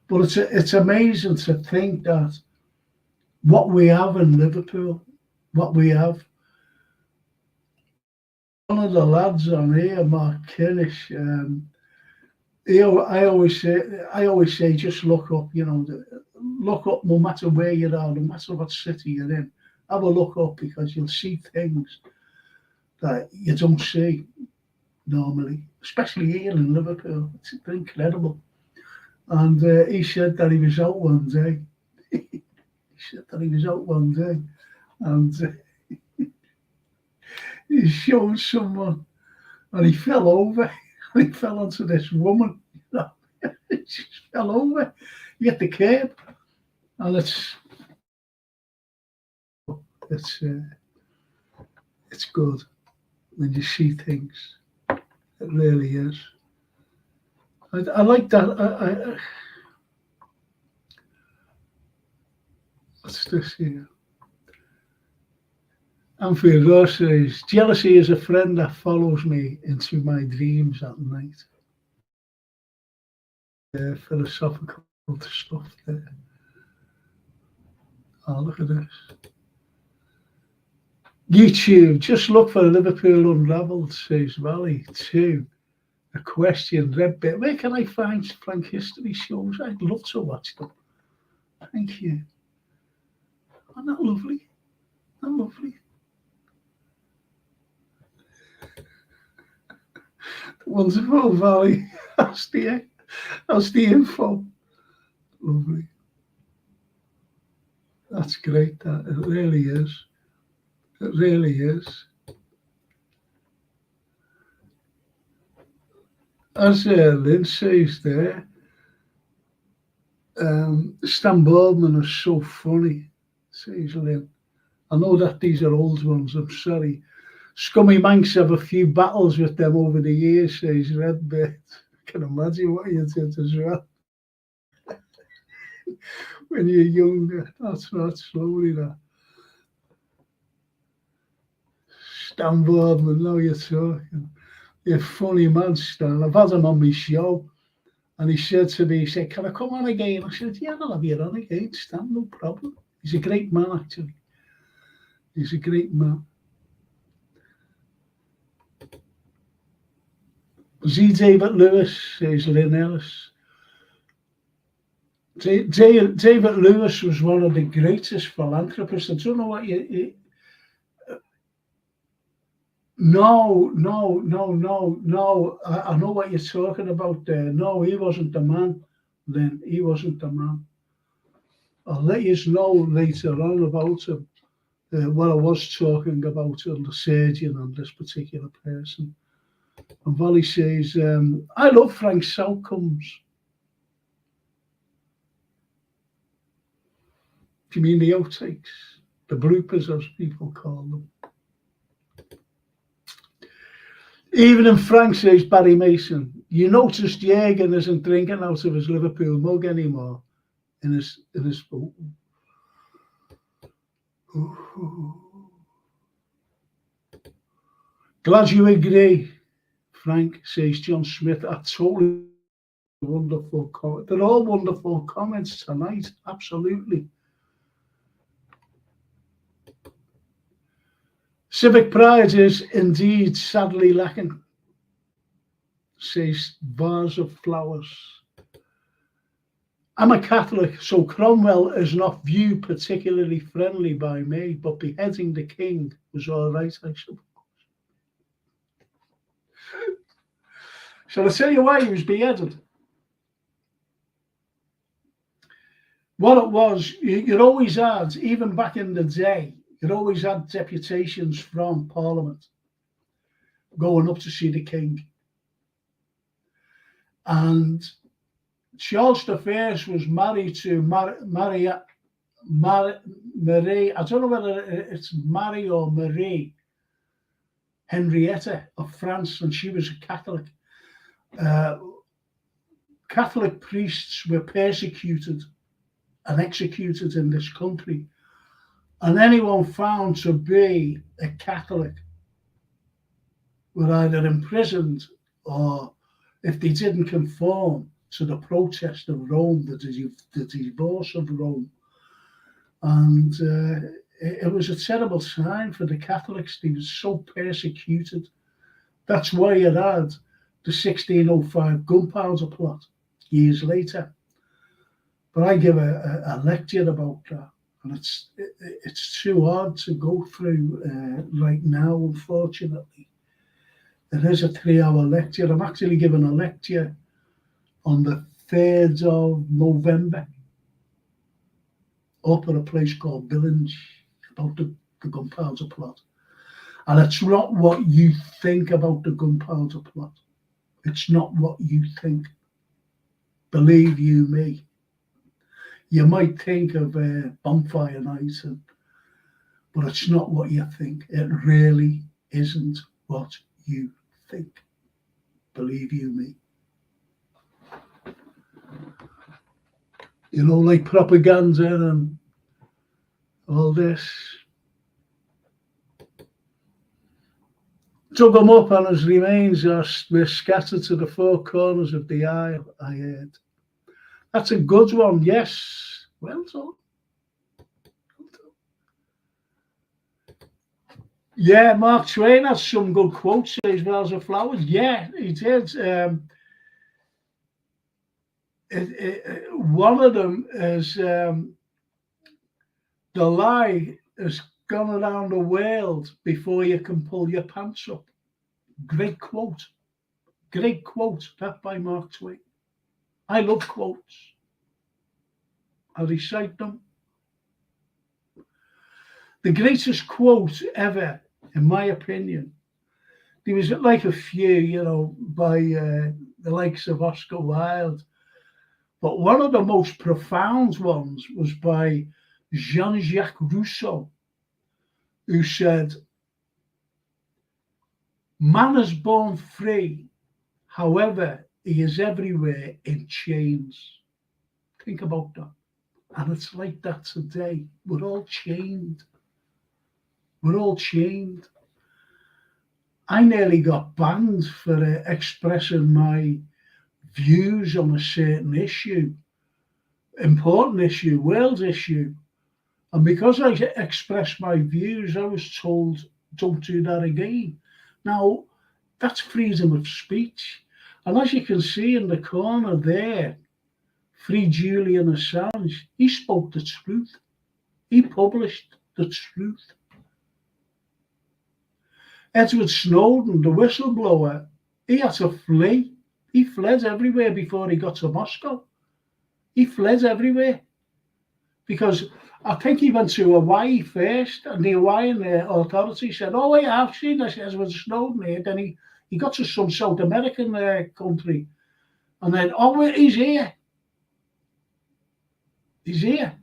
But it's amazing to think that what we have in Liverpool, what we have. One of the lads on here, Mark Kinnish, I always say, just look up. Look up no matter where you are, no matter what city you're in. Have a look up because you'll see things that you don't see normally, especially here in Liverpool. It's incredible. And he said that he was out one day. And he showed someone, and he fell over. And he fell onto this woman. He just fell over. You get the curb, and it's good when you see things. It really is. I like that. What's this here? Anfield Ross says, "Jealousy is a friend that follows me into my dreams at night." Philosophical stuff there. Oh, look at this. YouTube, just look for Liverpool Unravelled, says Valley 2. A question, red bit. Where can I find Frank history shows? I'd love to watch them. Thank you. Isn't that lovely? Isn't that lovely? Wonderful, Valley. That's the info. Lovely. That's great, that. It really is. It really is. As Lynn says there, Stan Boardman is so funny, says Lynn. I know that these are old ones, I'm sorry. Scummy Manx have a few battles with them over the years, says Redbird. I can imagine what you did as well. When you're younger, that's not slowly that. Stan Boardman, now you're talking. You're a funny man, Stan. I've had him on my show, and he said to me, "Can I come on again?" I said, "Yeah, I'll have you on again, Stan, no problem." He's a great man, actually. He's a great man. Z. David Lewis, says Lynn Ellis. David Lewis was one of the greatest philanthropists. I don't know what you. No. I know what you're talking about there. No, he wasn't the man. Then he wasn't the man. I'll let you know later on about him. What I was talking about on the surgeon on this particular person. And Valley says, "I love Frank's outcomes." Do you mean the outtakes? The bloopers, as people call them. Even in Frank, says Barry Mason, "You noticed Jürgen isn't drinking out of his Liverpool mug anymore. in his Glad you agree, Frank, says John Smith. I totally wonderful comment. They're all wonderful comments tonight, absolutely. Civic pride is indeed sadly lacking, says Vase of Flowers. I'm a Catholic, so Cromwell is not viewed particularly friendly by me, but beheading the king was all right, I suppose. Shall I tell you why he was beheaded? What it was, you always had, even back in the day, you always had deputations from Parliament going up to see the king. And Charles I was married to Marie, I don't know whether it's Marie or Marie, Henrietta of France, and she was a Catholic. Catholic priests were persecuted and executed in this country, and anyone found to be a Catholic were either imprisoned, or if they didn't conform to the protest of Rome, the divorce of Rome. And it was a terrible time for the Catholics. They were so persecuted. That's why it had the 1605 gunpowder plot years later. But I give a lecture about that, and it's too hard to go through right now, unfortunately. It is a 3-hour lecture. I'm actually giving a lecture on the 3rd of November up at a place called Billings about the gunpowder plot. And it's not what you think about the gunpowder plot. It's not what you think. Believe you me. You might think of bonfire night, but it's not what you think. It really isn't what you think. Believe you me. You know, like propaganda and all this. Dug him up and his remains were scattered to the 4 corners of the isle, I heard. That's a good one, yes. Well done. Yeah, Mark Twain has some good quotes, says Vase of Flowers. Yeah, he did. One of them is the lie has gone around the world before you can pull your pants up. Great quote. Great quote, that by Mark Twain. I love quotes. I recite them. The greatest quote ever, in my opinion, there was like a few, you know, by the likes of Oscar Wilde, but one of the most profound ones was by Jean-Jacques Rousseau, who said, "Man is born free, however, he is everywhere in chains." Think about that. And it's like that today. We're all chained. We're all chained. I nearly got banned for expressing my views on a certain issue, important issue, world issue. And because I expressed my views, I was told, don't do that again. Now, that's freedom of speech. And as you can see in the corner there, Free Julian Assange, he spoke the truth. He published the truth. Edward Snowden, the whistleblower, he had to flee. He fled everywhere before he got to Moscow. He fled everywhere. Because I think he went to Hawaii first, and the Hawaiian authority said, "Oh, yeah, I've seen this Edward Snowden here." Then he got to some South American country. And then, "Oh, he's here. He's here."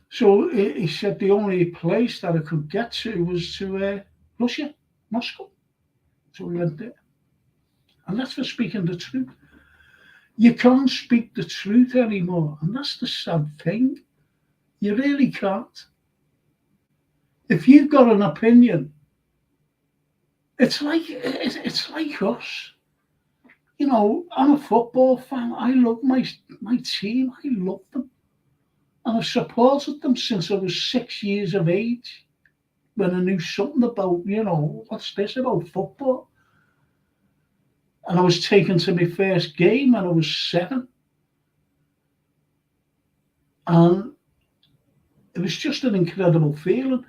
So he said the only place that I could get to was to Russia, Moscow. So we went there. And that's for speaking the truth. You can't speak the truth anymore. And that's the sad thing. You really can't. If you've got an opinion, it's like us. You know, I'm a football fan. I love my team. I love them. And I've supported them since I was 6 years of age. When I knew something about, what's this about football? And I was taken to my first game when I was 7. And it was just an incredible feeling.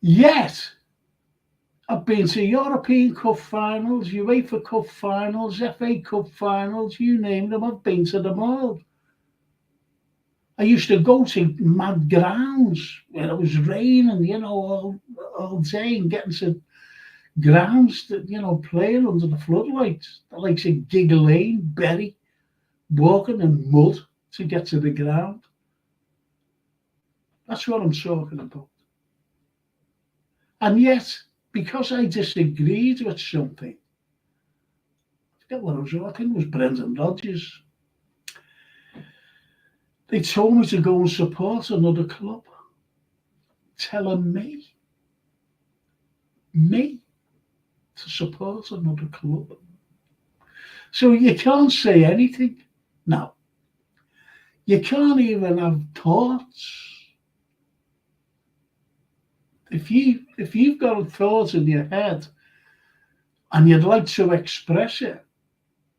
Yet, I've been to European Cup finals, UEFA Cup finals, FA Cup finals, you name them, I've been to them all. I used to go to mad grounds where it was raining, all day, and getting to grounds that, playing under the floodlights, the likes of Gig Lane, Bury, walking in mud to get to the ground. That's what I'm talking about. And yet, because I disagreed with something, I forget what it was, I think it was Brendan Rodgers, they told me to go and support another club, telling me to support another club. So you can't say anything now. You can't even have thoughts. If you've got a thought in your head and you'd like to express it,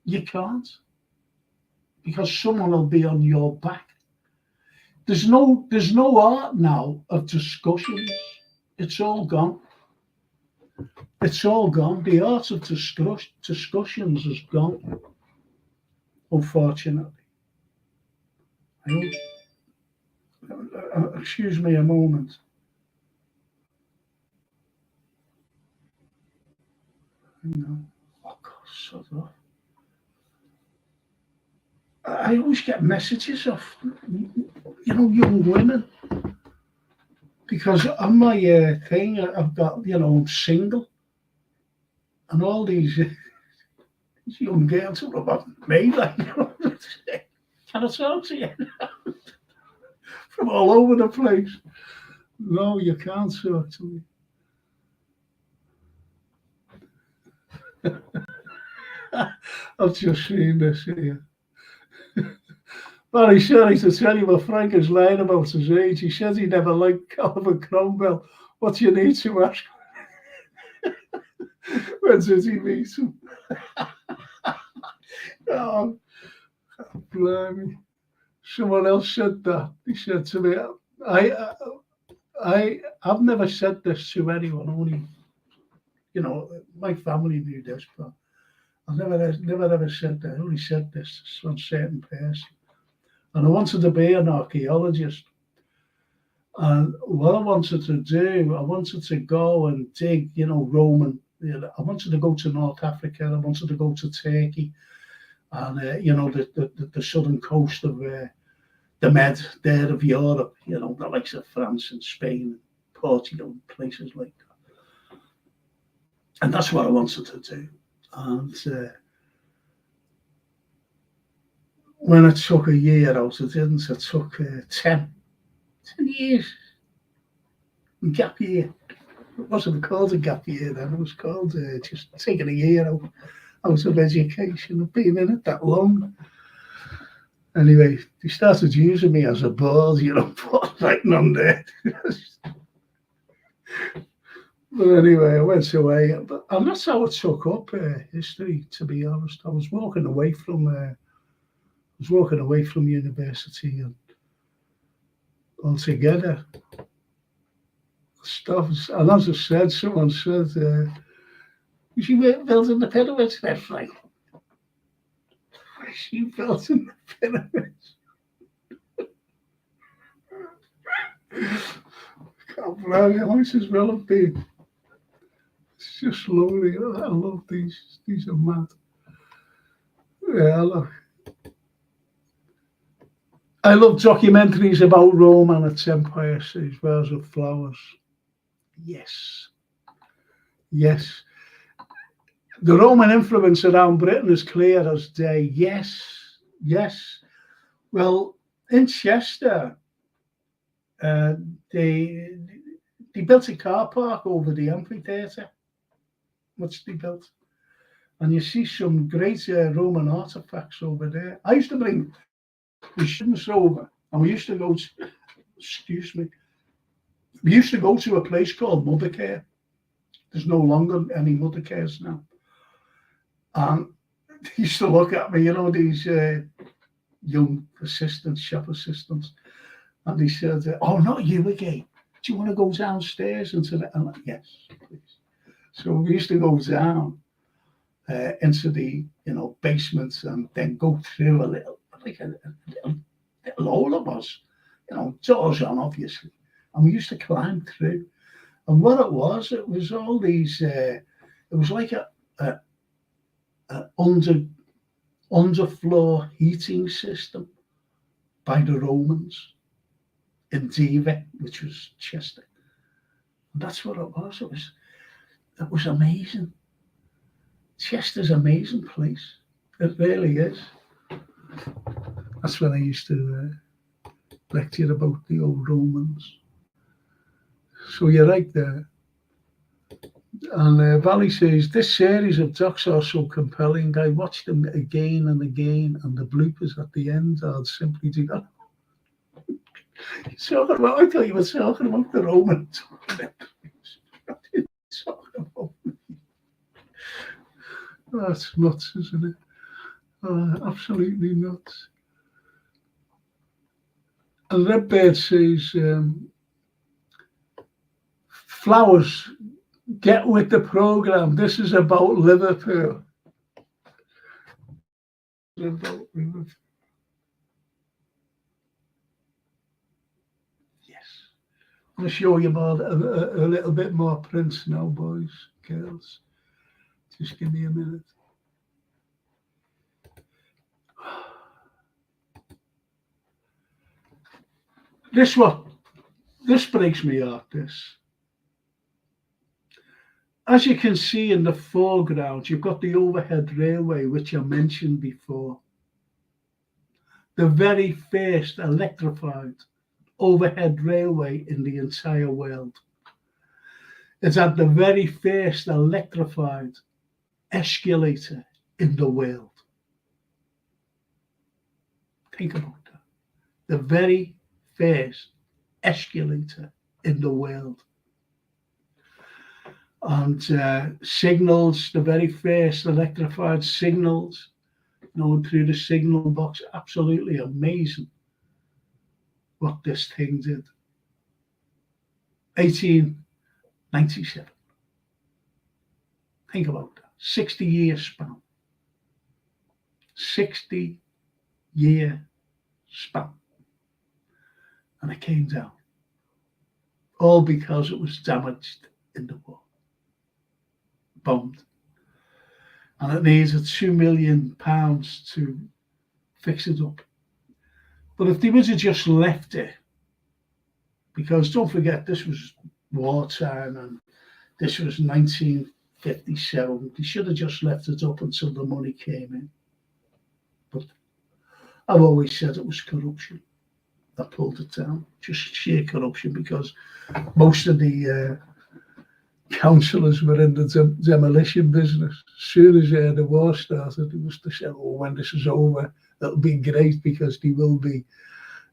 you can't, because someone will be on your back. There's no art now of discussions. It's all gone. It's all gone. The art of discussions is gone, unfortunately. Excuse me a moment. Oh God, shut up. I always get messages off, young women, because on my thing, I've got, I'm single, and all these young girls are about me, like, can I talk to you? From all over the place. No, you can't talk to me. I've just seen this here. Well, sorry to tell you what Frank is lying about his age. He says he never liked Oliver Cromwell. What do you need to ask? When did he meet him? Oh, blimey. Someone else said that. He said to me, I've never said this to anyone, only, my family knew this, but I've never ever said that. I only said this to one certain person. And I wanted to be an archaeologist. And what I wanted to do, I wanted to go and dig, Roman. I wanted to go to North Africa. I wanted to go to Turkey, and the southern coast of the Med there of Europe. The likes of France and Spain, and Portugal, places like that. And that's what I wanted to do. And when I took a year out, I didn't. I took 10 years gap year. It wasn't called a gap year then. It was called just taking a year out of education. I've been in it that long. Anyway, they started using me as a board, writing on there. But anyway, I went away. And that's how I took up history, to be honest. I was walking away from university and altogether. Stuff. And as I said, someone said, was you building the pyramids? That's like, was you building the pyramids? God bless you, I might as well have been. It's just lovely. I love these. These are mad. Yeah, I love documentaries about Rome and its empire, as well as of flowers. Yes. The Roman influence around Britain is clear as day. Yes, yes. Well, in Chester, uh, they they built a car park over the amphitheatre, which they built. And you see some great Roman artifacts over there. I used to bring the students over, and we used to go to, excuse me, we used to go to a place called Mothercare. There's no longer any Mothercares now. And they used to look at me, these young assistants, shop assistants, and they said, "Oh, not you again. Do you want to go downstairs into the?" I'm like, "Yes, please." So we used to go down into the basements and then go through a little, like a little hole it was, doors on obviously, and we used to climb through. And what it was all these. It was like a underfloor heating system by the Romans in Diva, which was Chester. And that's what it was. It was amazing. Chester's an amazing place. It really is. That's when I used to lecture about the old Romans. So you're right there. And Valley says, this series of docs are so compelling. I watched them again and again, and the bloopers at the end are simply to go. I thought you were talking about the Romans. That's nuts, isn't it? Absolutely nuts. And Redbird says, Flowers, get with the program. This is about Liverpool. About Liverpool. Yes. I'm going to show you about a little bit more Prince now, boys, girls. Just give me a minute. This breaks me heart, this. As you can see in the foreground, you've got the overhead railway, which I mentioned before. The very first electrified overhead railway in the entire world. It's at the very first electrified escalator in the world. Think about that. The very first escalator in the world. And signals, the very first electrified signals, through the signal box. Absolutely amazing what this thing did. 1897. Think about that. 60-year span. 60-year span. And it came down. All because it was damaged in the war. Bombed. And it needed £2 million to fix it up. But if they would have just left it, because don't forget, this was wartime and this was 1957, they should have just left it up until the money came in. But I've always said it was corruption that pulled it down, just sheer corruption, because most of the councillors were in the demolition business. As soon as the war started, it was to say, "Oh, when this is over, it'll be great because there will be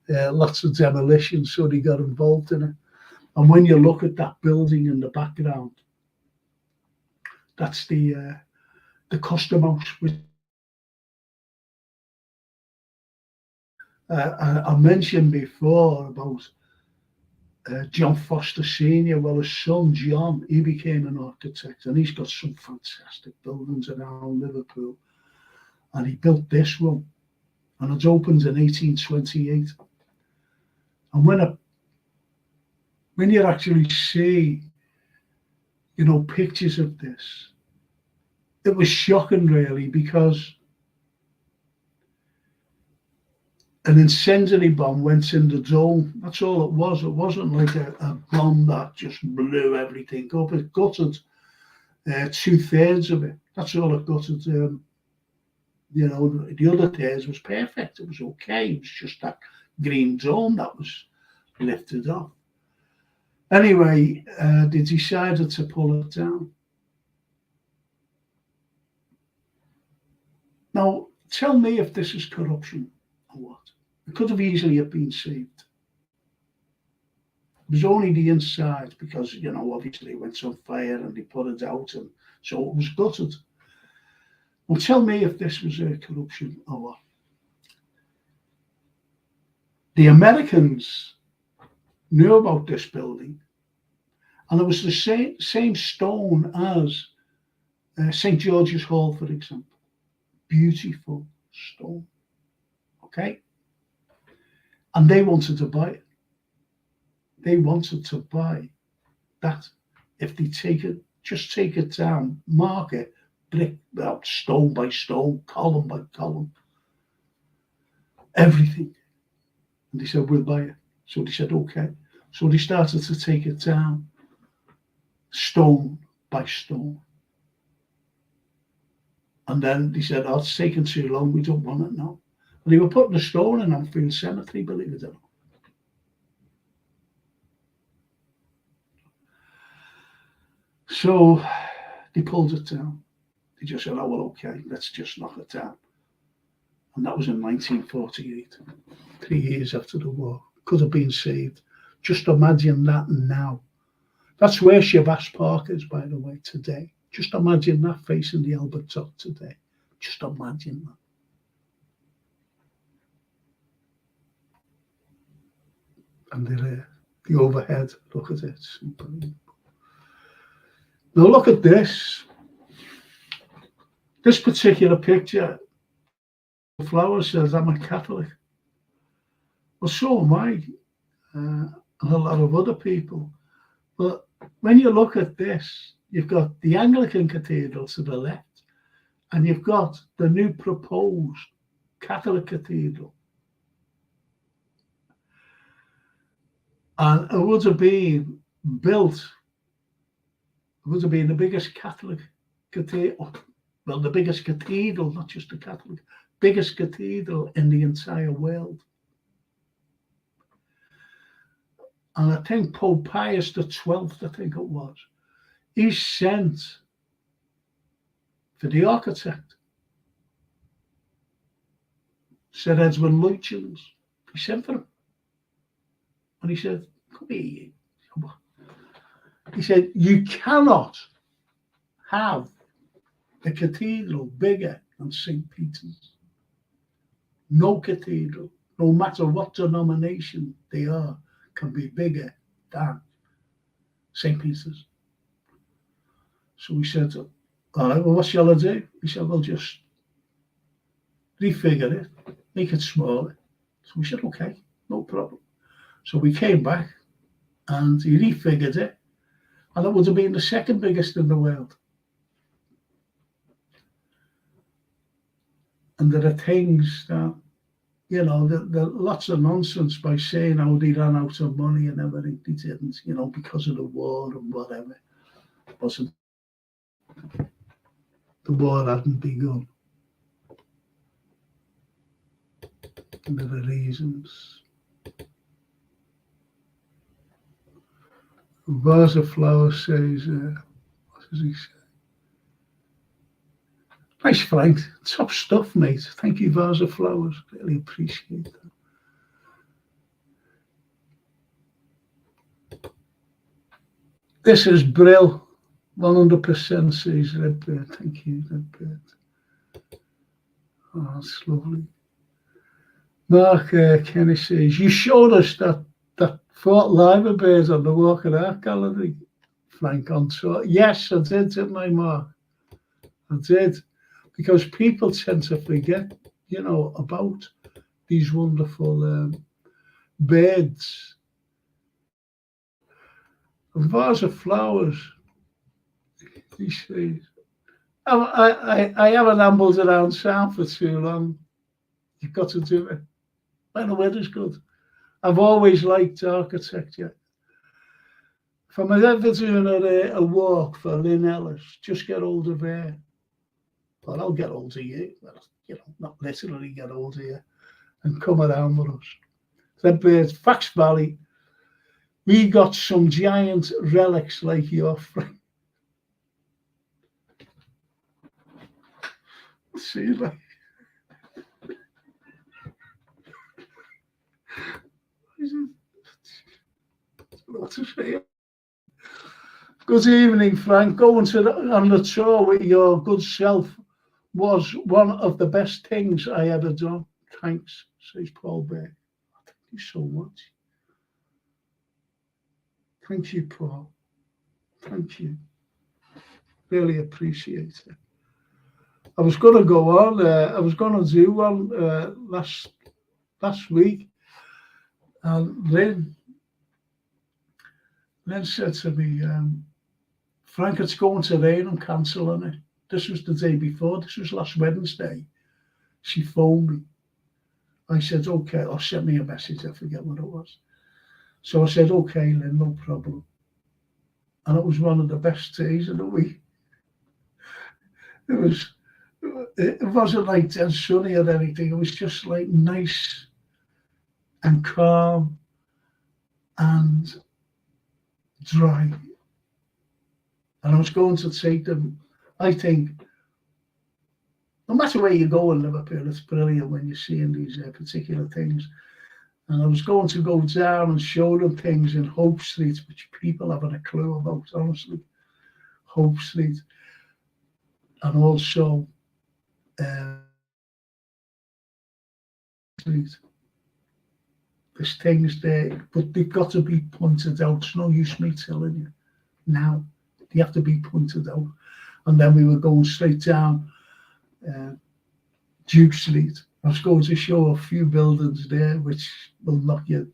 lots of demolition." So they got involved in it. And when you look at that building in the background, that's the custom house. I mentioned before about John Foster Sr. Well, his son John, he became an architect, and he's got some fantastic buildings around Liverpool. And he built this one, and it opened in 1828. And when you actually see, pictures of this, it was shocking, really, because an incendiary bomb went in the dome. That's all it was. It wasn't like a bomb that just blew everything up. It gutted 2/3 of it. That's all it gutted. You know, the other thirds was perfect. It was okay. It was just that green dome that was lifted off. Anyway, they decided to pull it down. Now, tell me if this is corruption or what. It could have easily have been saved. It was only the inside because, you know, obviously it went on fire and they put it out, and so it was gutted. Well, tell me if this was corruption or what. The Americans knew about this building, and it was the same stone as St. George's Hall, for example. Beautiful stone. Okay? And they wanted to buy it. They wanted to buy that. If they just take it down, mark it, brick out, stone by stone, column by column, everything. And they said, we'll buy it. So they said, okay. So they started to take it down, stone by stone. And then they said, oh, it's taken too long, we don't want it now. And they were putting a stone in Anfield Cemetery, believe it or not. So they pulled it down. They just said, oh, well, okay, let's just knock it down. And that was in 1948, 3 years after the war. Could have been saved. Just imagine that now. That's where Shabazz Park is, by the way, today. Just imagine that facing the Albert Dock today. Just imagine that. And the overhead, look at it. Unbelievable. Now look at this. This particular picture, the flower says, I'm a Catholic. Well, so am I, and a lot of other people. But when you look at this, you've got the Anglican Cathedral to the left, and you've got the new proposed Catholic Cathedral. And it would have been built, it would have been the biggest Catholic cathedral, well, the biggest cathedral, not just the Catholic, biggest cathedral in the entire world. And I think Pope Pius XII, I think it was, he sent for the architect, Sir Edwin Lutyens. He sent for him. And he said, come here. He said, you cannot have a cathedral bigger than St. Peter's. No cathedral, no matter what denomination they are, can be bigger than St. Peter's. So we said, all right, well, what shall I do? He said, well, just refigure it, make it smaller. So we said, okay, no problem. So we came back and he refigured it, and it would have been the second biggest in the world. And there are things that, you know, there lots of nonsense by saying how they ran out of money and everything. They didn't, you know, because of the war and whatever. It wasn't. The war hadn't begun. And there are reasons. A vase of flowers says, what does he say? Nice, Frank. Top stuff, mate. Thank you, Vase of Flowers. Really appreciate that. This is Brill. 100% says Redbird. Thank you, Redbird. Oh, that's lovely. Mark Kenny says, you showed us that Fort Liver Bird on the Walk of Art Gallery, Frank, on tour. Yes, I did, didn't I, Mark? I did. Because people tend to forget, you know, about these wonderful birds. A vase of flowers, he says. I haven't ambled around sound for too long. You've got to do it. When the weather's good. I've always liked architecture. if I'm ever doing a walk for Lynn Ellis, just get hold of her. Well, I'll get hold of you. Well, you know, not literally get hold of you, and come around with us. That Fox Valley, we got some giant relics like your friend. See, like, what to say? Good evening, Frank. Going on the tour with your good self was one of the best things I ever done. Thanks, says Paul Bear. Thank you so much. Thank you, Paul. Thank you. Really appreciate it. I was going to go on. I was going to do one last week, and Lynn said to me, Frank, it's going to rain. I'm cancelling it. This was the day before. This was last Wednesday. She phoned me. I said, okay, or sent me a message. I forget what it was. So I said, okay, Lynn, no problem. And it was one of the best days of the week. It wasn't like dead sunny or anything. It was just like nice and calm and dry. And I was going to take them. I think no matter where you go in Liverpool, it's brilliant when you're seeing these particular things. And I was going to go down and show them things in Hope Street, which people haven't a clue about, honestly. Hope Street. And also Street. There's things there, but they've got to be pointed out. It's no use me telling you now. They have to be pointed out. And then we were going straight down Duke Street. I was going to show a few buildings there which will knock your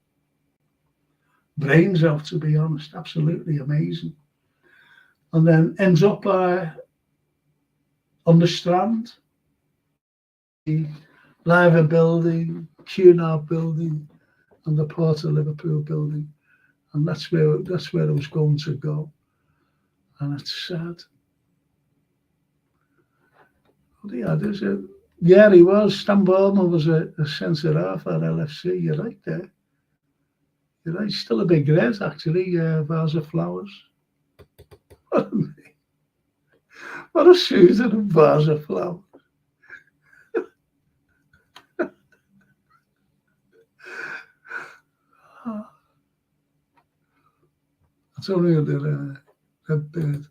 brains out, to be honest. Absolutely amazing. And then ends up on the Strand, the Liver building, Cunard building, and the Port of Liverpool building. And that's where I was going to go. And it's sad. Yeah, he was. Stan Bowman was a centre half at LFC. You're right there. You're right. Still a big red, actually. Vase of flowers. What a Susan and vase of flowers. That's only a red bird.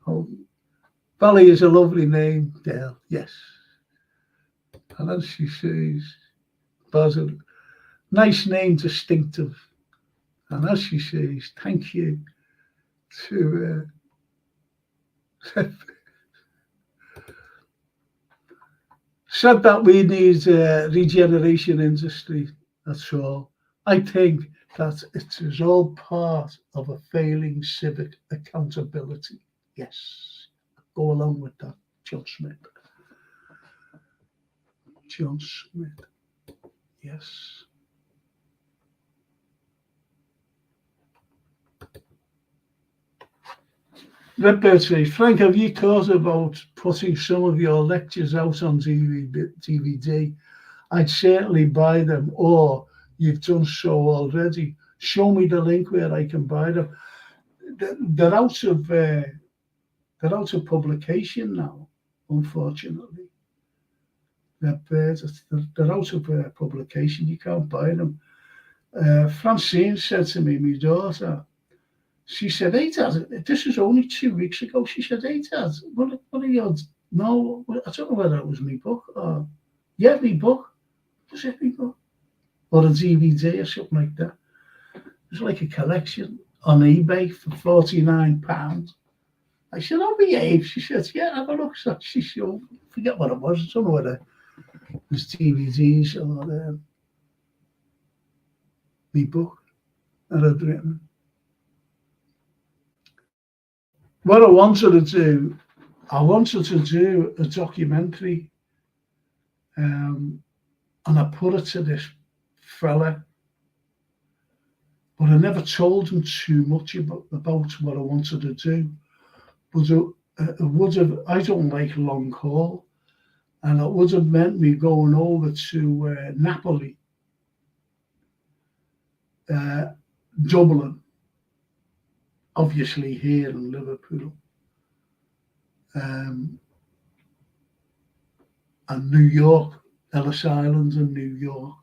Oh. Valley is a lovely name, Dale. Yes. And as she says, Basil, nice name, distinctive. And as she says, thank you to said that we need regeneration industry. That's all. I think that it is all part of a failing civic accountability. Yes. Go along with that, John Smith. John Smith. Yes. Redbird says, Frank, have you thought about putting some of your lectures out on DVD? I'd certainly buy them, or you've done so already. Show me the link where I can buy them. They're out of publication now, unfortunately. They're out of publication. You can't buy them. Francine said to me, my daughter, she said, hey, Dad, this was only 2 weeks ago. She said, hey, Dad, what are you? No, I don't know whether it was my book or, yeah, my book. Was it my book? Or a DVD or something like that. It was like a collection on eBay for £49. I said, I'll behave. She said, yeah, have a look. So she showed, forget what it was. I don't know whether it was DVDs or my book that I'd written. What I wanted to do a documentary, and I put it to this fella, but I never told him too much about what I wanted to do. But it would have, I don't like long haul, and it would have meant me going over to Napoli, Dublin, obviously here in Liverpool, and New York, Ellis Island and New York.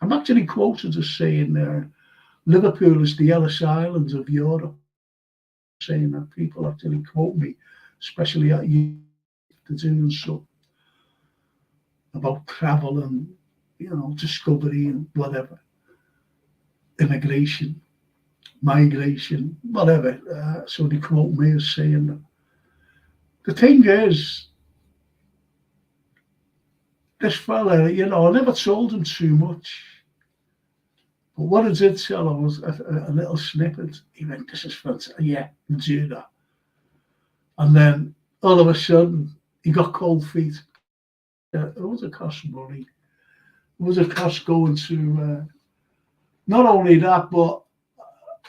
I'm actually quoted as saying Liverpool is the Ellis Islands of Europe, saying that. People actually quote me, especially at you, to doing so about travel and, discovery and whatever, immigration, migration, whatever. So they quote me as saying that. The thing is, this fella, I never told him too much. But what I did tell him was a little snippet. He went, "This is fantastic. Yeah, we'll do that." And then all of a sudden, he got cold feet. It was a cost money. It was a cost going to, not only that, but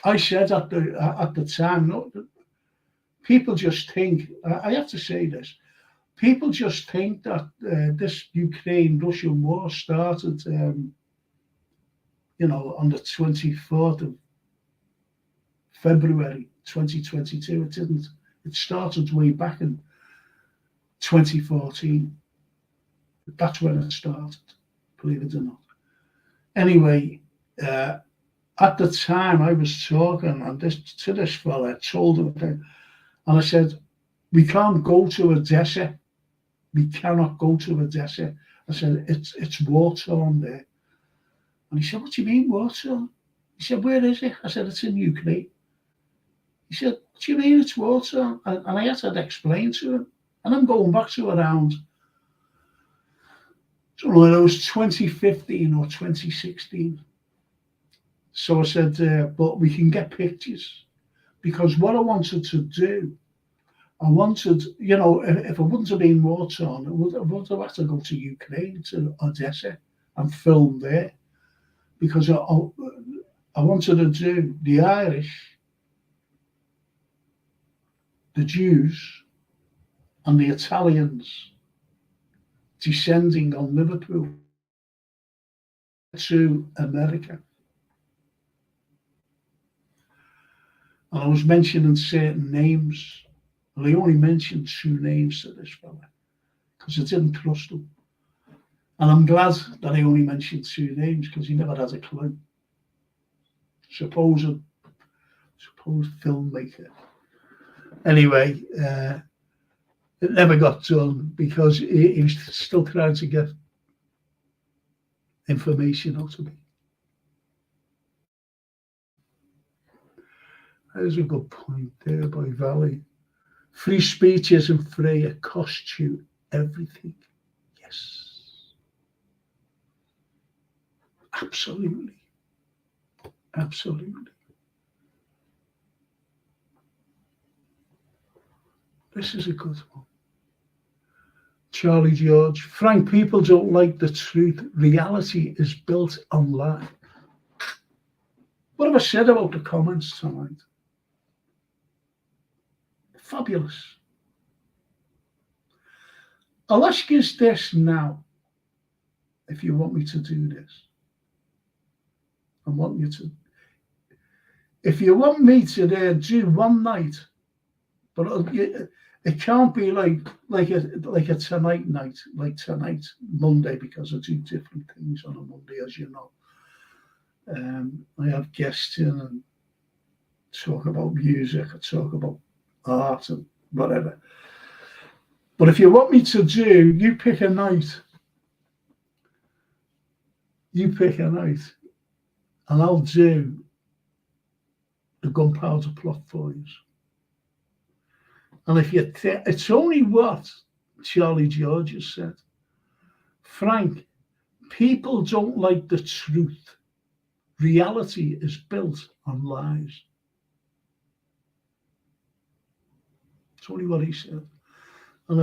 I said at the time, no, people just think, I have to say this, people just think that this Ukraine-Russian war started, on the 24th of February 2022. It didn't. It started way back in 2014. That's when it started, believe it or not. Anyway, at the time I was talking to this fella, I told him, and I said, "We can't go to Odessa. We cannot go to Odessa." I said, it's war-torn there. And he said, "What do you mean war-torn?" He said, "Where is it?" I said, "It's in Ukraine." He said, "What do you mean it's war-torn?" And I had to explain to him. And I'm going back to around, I don't know whether it was 2015 or 2016. So I said, but we can get pictures. Because what I wanted to do, I wanted, if it wouldn't have been war-torn, I would have had to go to Ukraine, to Odessa, and film there. Because I wanted to do the Irish, the Jews, and the Italians descending on Liverpool to America. And I was mentioning certain names. Well, I only mentioned 2 names to this fella because I didn't trust him. And I'm glad that I only mentioned 2 names because he never had a clue. Supposed filmmaker. Anyway, it never got done because he was still trying to get information out of me. There's a good point there by Valley. Free speech isn't free, it costs you everything. Yes. Absolutely. Absolutely. This is a good one. Charlie George. Frank, people don't like the truth. Reality is built on lie. What have I said about the comments tonight? Fabulous. I'll ask you this now, if you want me to do this. I want you to. If you want me to do one night, but it can't be like a tonight night, like tonight, Monday, because I do different things on a Monday, as you know. I have guests in and talk about music, I talk about art and whatever. But if you want me to do, you pick a night. You pick a night, and I'll do the gunpowder plot for you. And if you it's only what Charlie George has said. Frank, people don't like the truth. Reality is built on lies. It's only what he said. And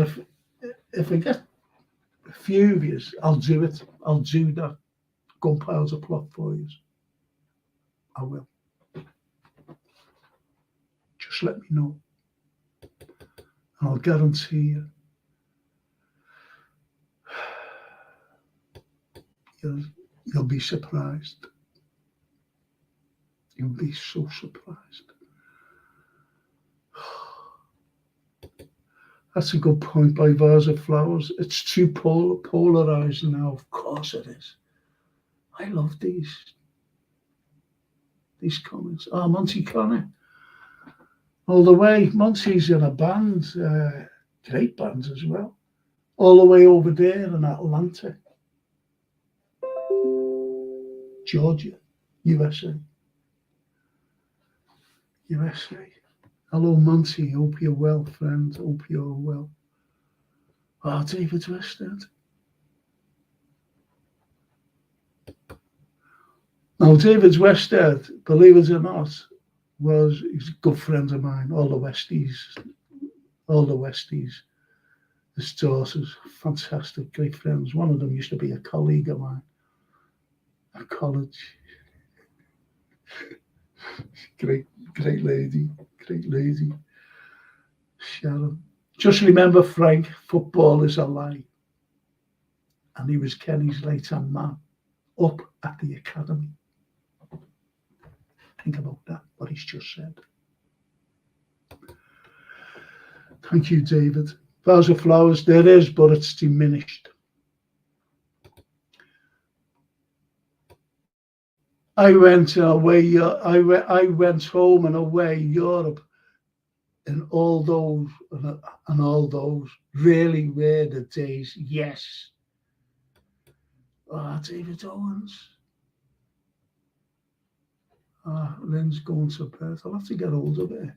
if I get a few of you, I'll do it. I'll do that gunpowder plot for you. I will. just let me know. And I'll guarantee you'll be surprised. You'll be so surprised. That's a good point by Vase of Flowers. It's too polarized now. Of course it is. I love these comments. Oh, Monty Connor. All the way. Monty's in a band. Great bands as well. All the way over there in Atlanta. Georgia. USA. Hello, Monty. Hope you're well, friend. Hope you're well. Ah, David Western. Now, David Western, believe it or not, he's a good friend of mine. All the Westies. His daughters, fantastic, great friends. One of them used to be a colleague of mine at college. Great lady. Sharon. Just remember, Frank, football is a lie. And he was Kenny's right-hand man up at the academy. Think about that, what he's just said. Thank you, David. Vase of Flowers, there is, but it's diminished. I went away. I went home and away Europe, and all those really were the days. Yes. David Owens. Lynn's going to Perth. I'll have to get hold of it.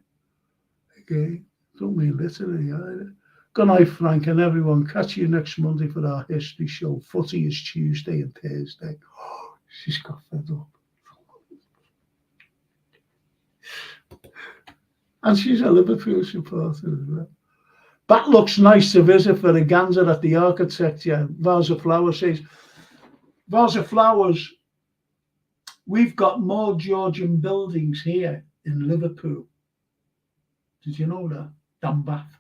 Okay. Don't mean literally either. Good night, Frank, and everyone. Catch you next Monday for our history show. Footy is Tuesday and Thursday. Oh, she's got fed up. And she's a Liverpool supporter as well. That looks nice to visit for a gander at the architecture. Vase of Flowers says, Vase of Flowers, we've got more Georgian buildings here in Liverpool. Did you know that? Than Bath.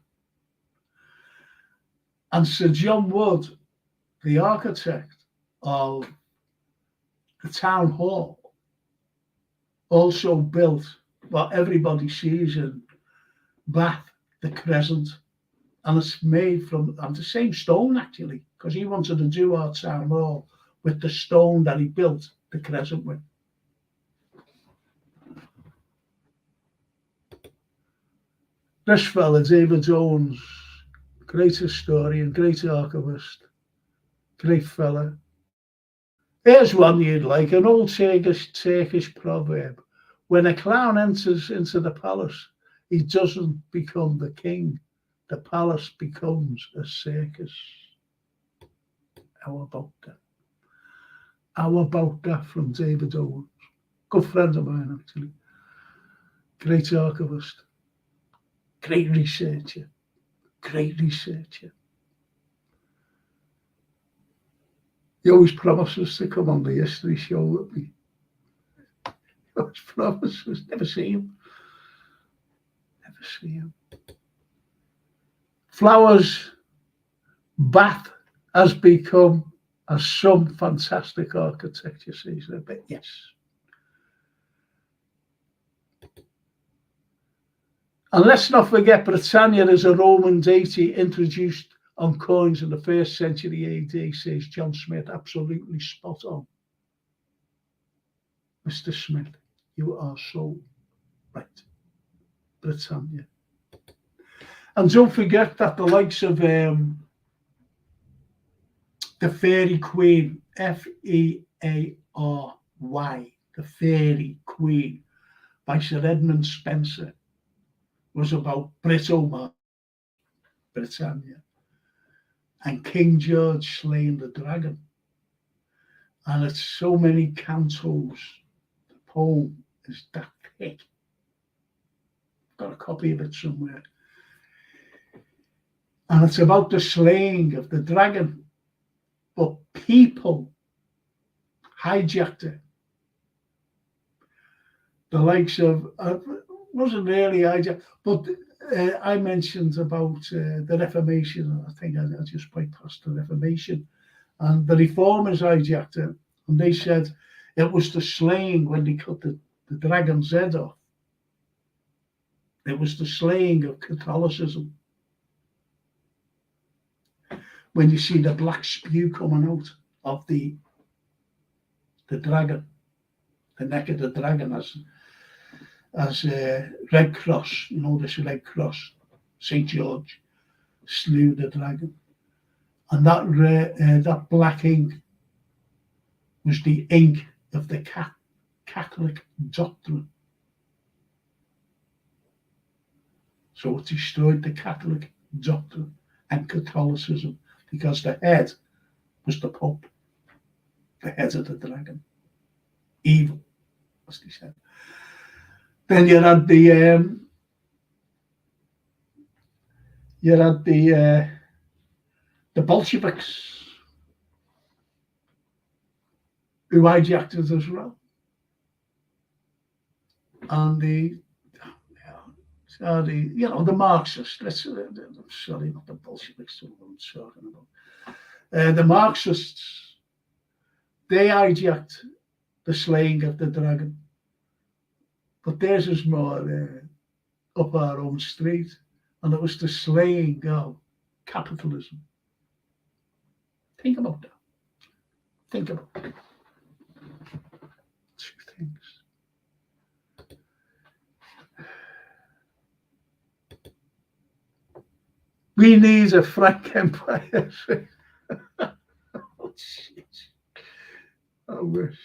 And Sir John Wood, the architect of the town hall, also built what everybody sees in Bath, the crescent. And it's made from the same stone, actually, because he wanted to do our town hall with the stone that he built the crescent with. This fella, David Owens, great historian, great archivist, great fella. Here's one you'd like, an old Turkish proverb. When a clown enters into the palace, he doesn't become the king. The palace becomes a circus. How about that? How about that from David Owens? Good friend of mine, actually. Great archivist. Great researcher. He always promises to come on the history show with me. He always promises. Never see him. Flowers, Bath has become some fantastic architecture season. But yes. And let's not forget, Britannia is a Roman deity introduced on coins in the 1st century AD, says John Smith. Absolutely spot on. Mr. Smith, you are so right. Britannia. And don't forget that the likes of the Fairy Queen, Feary, the Fairy Queen, by Sir Edmund Spenser, was about Britomart, Britannia, and King George slaying the dragon. And it's so many cantos. The poem is that thick. Got a copy of it somewhere. And it's about the slaying of the dragon. But people hijacked it. The likes of wasn't really hijacked, but I mentioned about the Reformation. I think I just bypassed the Reformation, and the Reformers hijacked it, and they said it was the slaying when they cut the dragon's head off. It was the slaying of Catholicism. When you see the black spew coming out of the dragon, the neck of the dragon as a red cross, this red cross, St. George slew the dragon. And that black ink was the ink of the Catholic doctrine. So it destroyed the Catholic doctrine and Catholicism because the head was the Pope, the head of the dragon. Evil, as they said. Then you had the Bolsheviks, who hijacked it as well, and the Marxists. I'm sorry, not the Bolsheviks. I'm talking about the Marxists. They hijacked the slaying of the dragon, but theirs is more up our own street, and it was the slaying of capitalism. Think about that. Think about that. Two things. We need a Frank Empire. Oh, shit. I wish.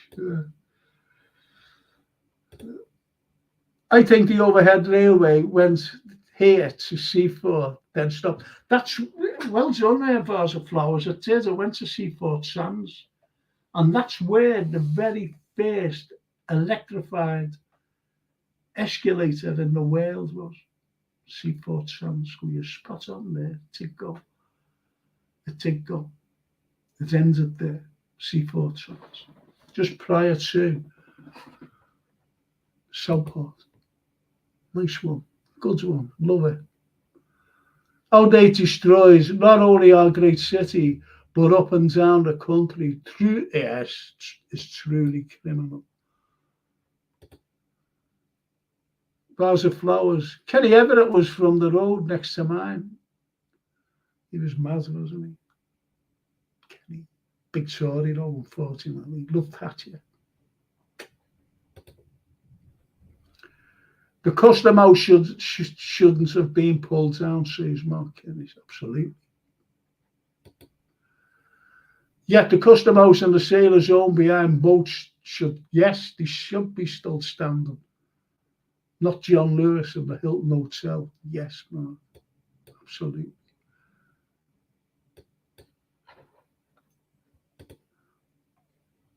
I think the overhead railway went here to Seaford, then stopped. That's well done there, Vase of Flowers. It did. I went to Seaford Sands, and that's where the very first electrified escalator in the world was. Seaford Sands, you're spot on there. It did go. It ended there. Seaford Sands, just prior to Southport. Nice one, good one, love it. How they destroys not only our great city, but up and down the country. Yes, it's truly criminal. Vase of Flowers. Kenny Everett was from the road next to mine. He was mad, wasn't he? Kenny. Big Tory though, unfortunately. Loved Thatcher. The Custom House shouldn't have been pulled down, says Mark Kenny. Absolutely. Yet the Custom House and the Sailor Zone behind boats they should be still standing. Not John Lewis and the Hilton Hotel. Yes, Mark. Absolutely.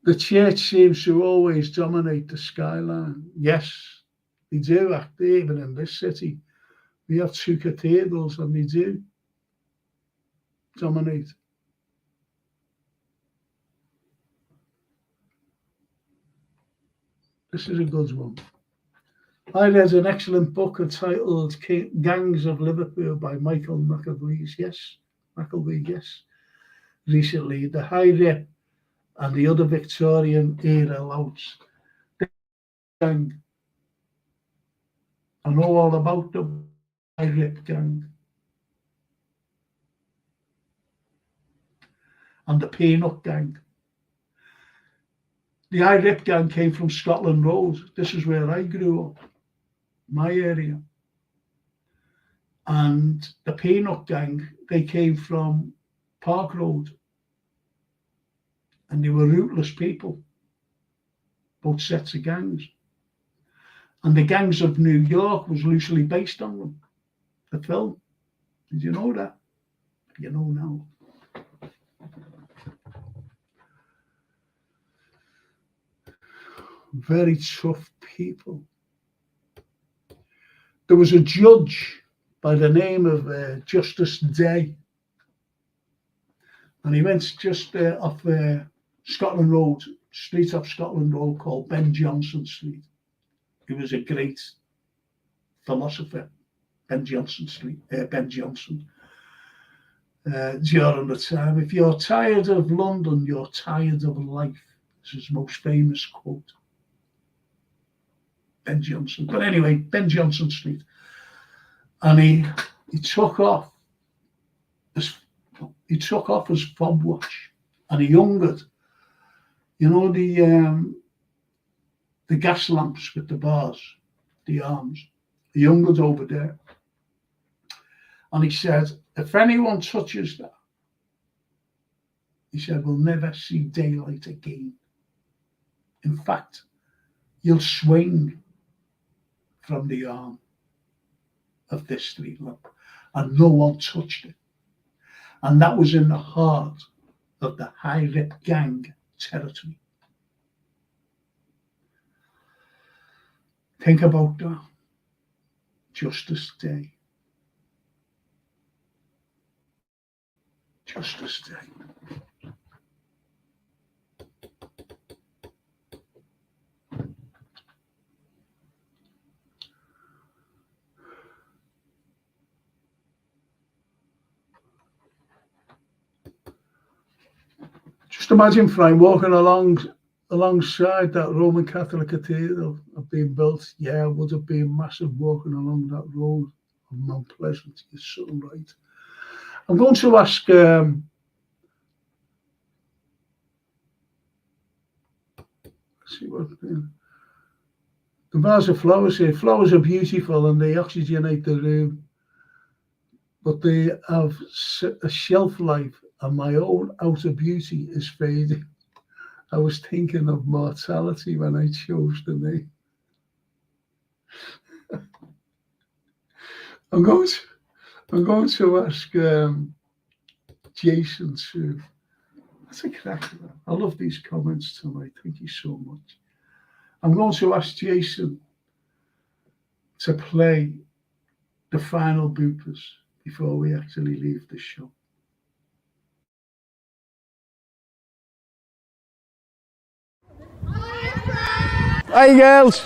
The church seems to always dominate the skyline. Yes, they do, even in this city. We have two cathedrals and they do dominate. This is a good one. I read an excellent book entitled Gangs of Liverpool by Michael McAvee. Yes, recently. The High Rip and the other Victorian era louts. Gang. I know all about the High Rip gang. And the Peanut gang. The High Rip gang came from Scotland Road. This is where I grew up, my area. And the Peanut gang, they came from Park Road. And they were rootless people, both sets of gangs. And the Gangs of New York was loosely based on them, the film. Did you know that? You know now. Very tough people. There was a judge by the name of Justice Day, and he went just off Scotland Road, street off Scotland Road called Ben Jonson Street. He was a great philosopher, Ben Jonson, during the time. If you're tired of London, you're tired of life. This is his most famous quote. Ben Jonson. But anyway, Ben Jonson Street. And he took off his fob watch and he hungered. You know the gas lamps with the bars, the arms. He hungered over there. And he said, if anyone touches that, he said, we'll never see daylight again. In fact, you'll swing from the arm of this street lamp. And no one touched it. And that was in the heart of the High Rip Gang territory. Think about that. Justice Day. Justice Day. Just imagine, Frank, walking alongside that Roman Catholic cathedral being built. Yeah, it would have been massive walking along that road of Mount Pleasant. You're so right. I'm going to ask see what the vase of flowers here. Flowers are beautiful and they oxygenate the room, but they have a shelf life, and my own outer beauty is fading. I was thinking of mortality when I chose the name. I'm going to ask Jason to. That's a cracker. I love these comments tonight. Thank you so much. I'm going to ask Jason to play the final bloopers before we actually leave the show. Hey girls,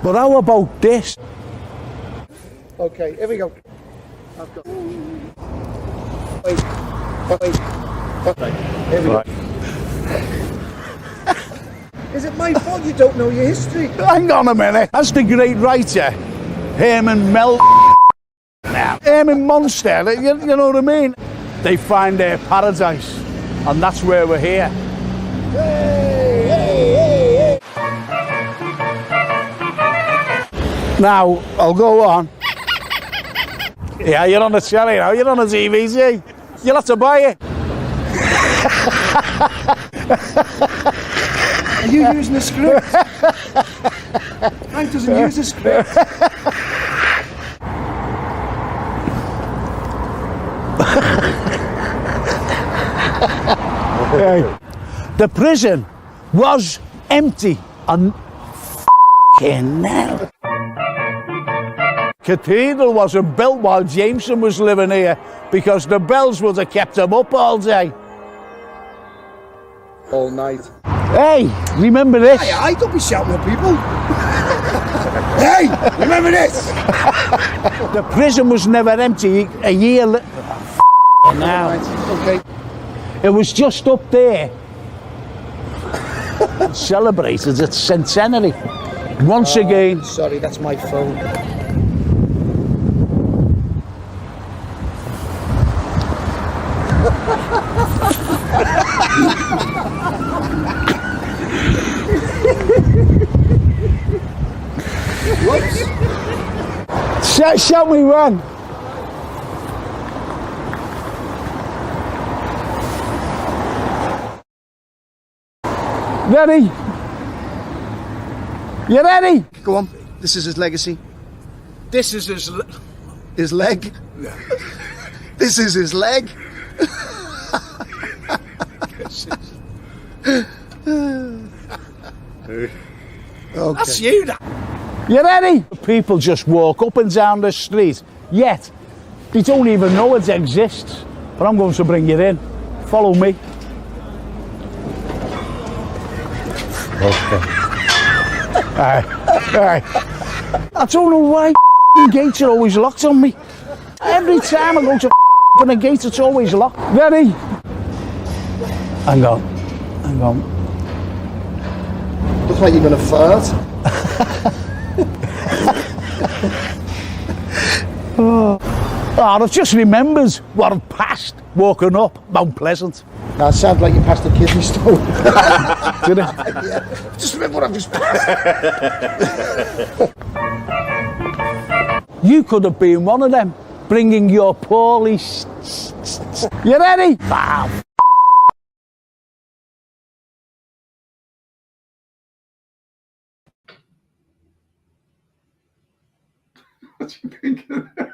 but how about this? Okay, here we go. I've got. Wait. Here we go. Is it my fault you don't know your history? Hang on a minute. That's the great writer, Herman Monster, you know what I mean? They find their paradise, and that's where we're here. Hey. Now, I'll go on. Yeah, you're on the telly now, you're on the TVC. You'll have to buy it. Are you using the script? Frank doesn't use the script. The prison was empty and f***ing hell. Cathedral wasn't built while Jameson was living here because the bells would have kept him up all day. All night. Hey, remember this? Hey, don't be shouting at people. Hey, remember this? The prison was never empty a year now. Okay. It was just up there. Celebrated its centenary. Once again. Sorry, that's my phone. Whoops. Shout me when. Ready? You ready? Go on. This is his legacy. This is his leg. Yeah. This is his leg. Okay. That's you. You ready? People just walk up and down the street, yet they don't even know it exists. But I'm going to bring you in. Follow me. Okay. All right. I don't know why gates are always locked on me. Every time I go to the gate, it's always locked. Ready? Hang on. Looks like you're going to fart. Oh, I've just remembered what I've passed walking up Mount Pleasant. That sounds like you passed a kidney stone. Did it? Yeah. Just remember what I've just passed. You could have been one of them, bringing your poorly... You ready? Ah, What do you think of that?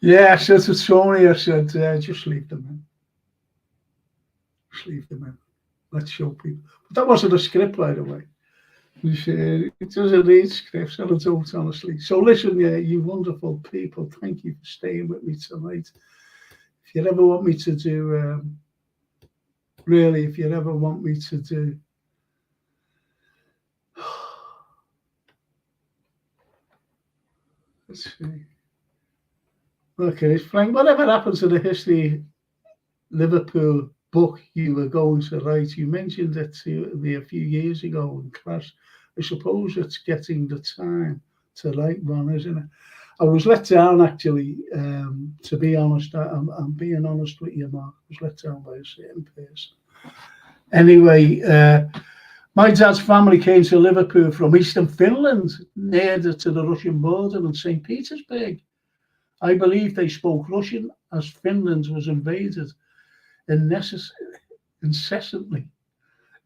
Yeah, I said to Tony, I said, just leave them in. Just leave them in. Let's show people. But that wasn't a script, by the way. It doesn't need scripts, I don't, honestly. So listen, yeah, you wonderful people, thank you for staying with me tonight. If you ever want me to do, really, if you ever want me to do, let's see. Okay, Frank, whatever happened to the history Liverpool book you were going to write? You mentioned it to me a few years ago in class. I suppose it's getting the time to write one, isn't it? I was let down, actually, to be honest. I'm being honest with you, Mark. I was let down by a certain person. Anyway, my dad's family came to Liverpool from Eastern Finland, near to the Russian border in St. Petersburg. I believe they spoke Russian as Finland was invaded incessantly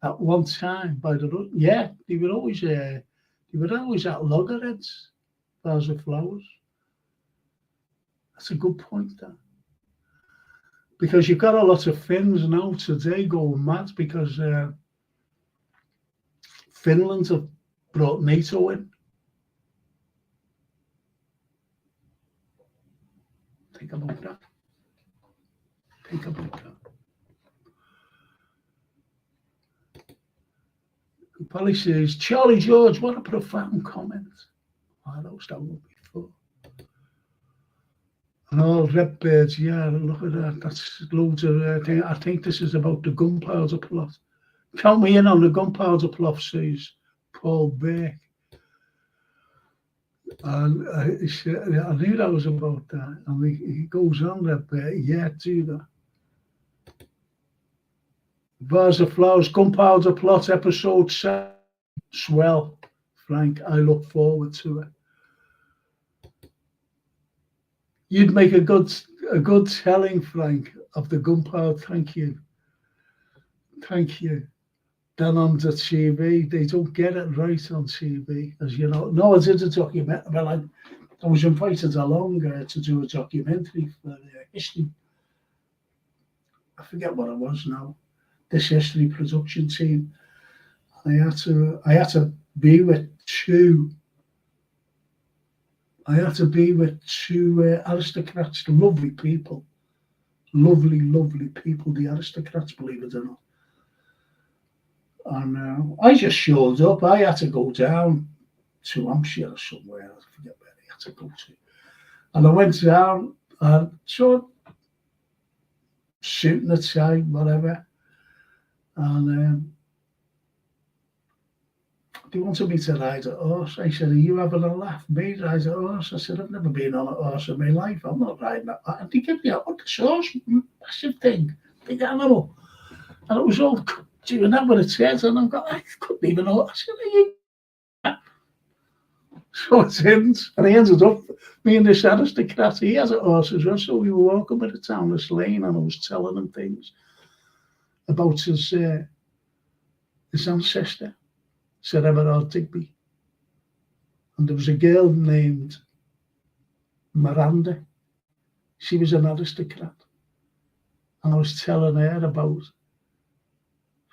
at one time by the Russians. Yeah, they were always at loggerheads, bars of flowers. That's a good point, there. Because you've got a lot of Finns now today going mad because Finland have brought NATO in. Think about that. Think about that. Polly says, Charlie George, what a profound comment. Oh, that was down before. And all red birds, yeah, look at that. That's loads of things. I think this is about the gunpowder plot. Count me in on the gunpowder plot, says Paul Beck. And I knew that was about that. And he goes on that bit, yeah, do that. Vase of Flowers, Gunpowder Plot, episode 7. Swell, Frank. I look forward to it. You'd make a good telling, Frank, of the gunpowder. Thank you. Thank you. Then on the TV, they don't get it right on TV, as you know. No, I did a documentary. Well, I was invited along to do a documentary for history. I forget what it was now. This history production team. I had to be with two. I had to be with two aristocrats, lovely people, lovely people. The aristocrats, believe it or not. And I just showed up. I had to go down to Hampshire or somewhere. I forget where I had to go to. And I went down and so suit and a tie, whatever. And they wanted me to ride a horse. I said, are you having a laugh? Me ride a horse? I said, I've never been on a horse in my life. I'm not riding that. And they give me a horse, massive thing, big animal. And it was all, do you know what it says? And I'm going, I couldn't even know. I said, are you? So it ends. And he ended up, me and this aristocrat, he has a horse as well. So we were walking by the townless lane and I was telling him things about his ancestor, Sir Everard Digby. And there was a girl named Miranda. She was an aristocrat. And I was telling her about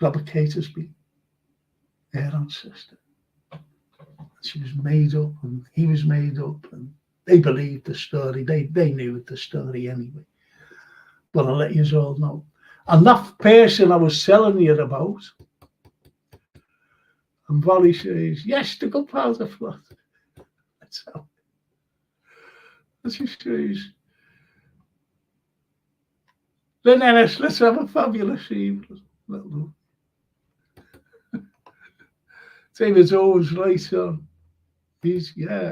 Robert Catesby, her ancestor. She was made up and he was made up and they believed the story. They knew the story anyway. But I'll let you all know. And that person I was telling you about, and Valley says, yes, the gunpowder plot. That's how. That's just says, then Ennis, let's have a fabulous evening. David Owens later, David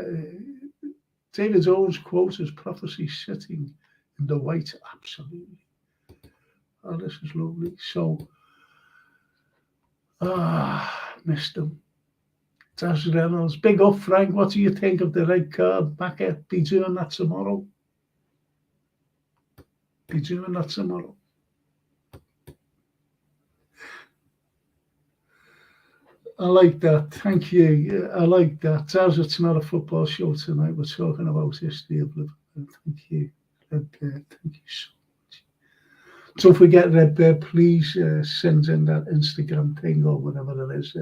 Owens quotes his prophecy sitting in the white, absolutely. Oh, this is lovely. So, missed him. Taz Reynolds, big up, Frank. What do you think of the red card? Backer, be doing that tomorrow. Be doing that tomorrow. I like that. Thank you. I like that. Taz, it's not a football show tonight. We're talking about history of Liverpool. Thank you. Red Bear, thank you so much. Don't forget, Red Bear, please send in that Instagram thing or whatever it is.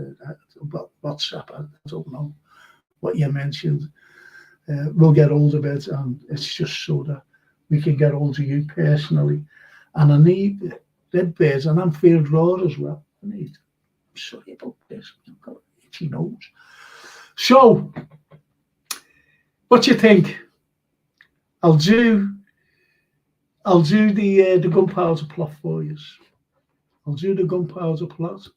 WhatsApp, I don't know what you mentioned. We'll get hold of it, and it's just so that we can get hold of you personally. And I need Red Bears and Anfield Road as well. I'm sorry about this. I've got itchy nose. So, what do you think? I'll do the gunpowder plot for you. I'll do the gunpowder plot.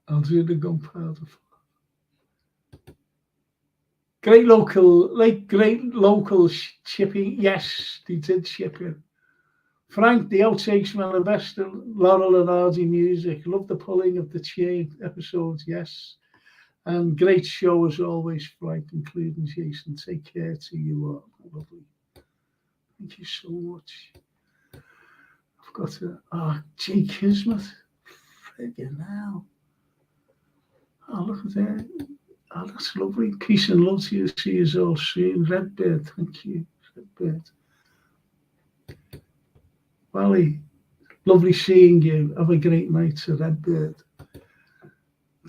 I'll do the gunpowder plot. Great local shipping. Yes, they did ship it. Frank, the outtakes from the best Laurel and Hardy music. Love the pulling of the chain episodes. Yes. And great show as always, Frank, including Jason. Take care to you all. Lovely. Thank you so much. I've got Jay Kismet. Friggin' hell. Oh, look at that. Oh, that's lovely. Peace and love to you. See you all soon. Redbird, thank you. Redbird. Wally, lovely seeing you. Have a great night to Redbird.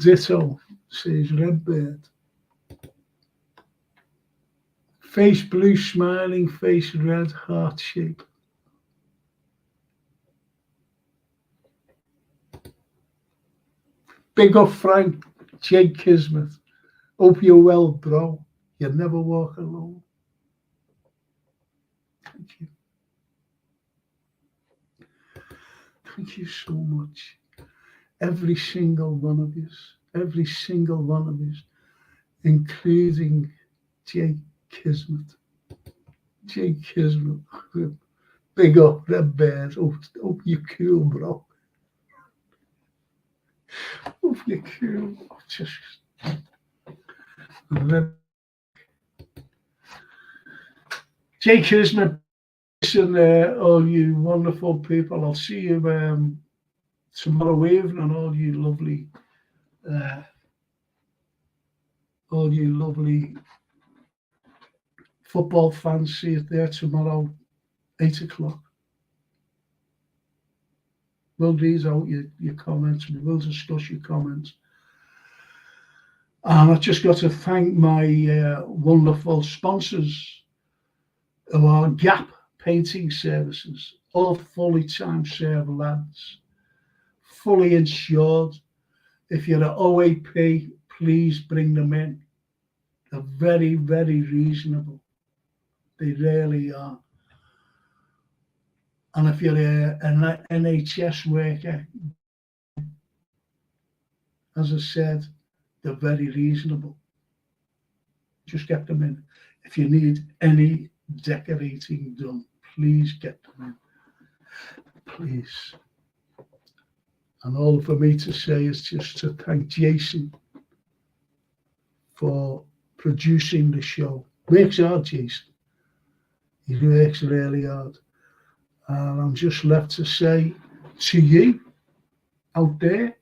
Ditto, says Redbird. Face blue, smiling, face red, heart shape. Big up, Frank. Jake Kismet. Hope you're well, bro. You never walk alone. Thank you. Thank you so much. Every single one of you, including Jake Kismet. Jake Kismet. Big up, Red Bears. Hope you're cool, bro. Hope you're cool. Just Jake Kismet. Listen, all you wonderful people. I'll see you tomorrow evening. All you lovely football fans. See you there tomorrow, 8:00. We'll read out your comments. We will discuss your comments. And I've just got to thank my wonderful sponsors of our Gap painting services, all fully time served lads, fully insured. If you're at OAP, please bring them in. They're very, very reasonable. They really are. And if you're an NHS worker, as I said, they're very reasonable. Just get them in. If you need any decorating done, please get them in. Please. And all for me to say is just to thank Jason for producing the show. Works hard, Jason. He works really hard. And I'm just left to say to you out there,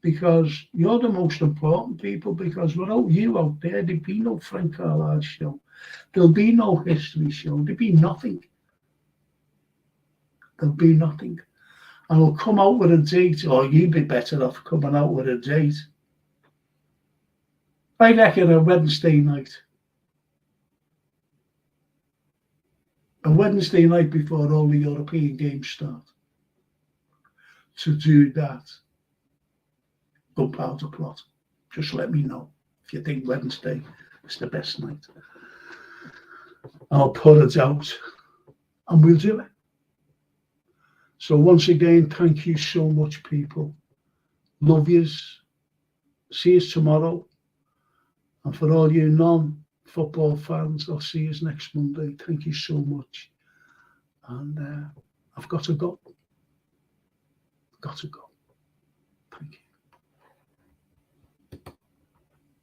because you're the most important people, because without you out there, there'd be no Frank Carlyle show. There'll be no history show. There'll be nothing. There'll be nothing. And we'll come out with a date, or you'd be better off coming out with a date. I reckon a Wednesday night. A Wednesday night before all the European games start. To do that. Gunpowder plot. Just let me know if you think Wednesday It's the best night. I'll put it out and we'll do it. So once again, thank you so much, people. Love yous. See you tomorrow. And for all you non-football fans, I'll see you next Monday. Thank you so much. And I've got to go. Got to go.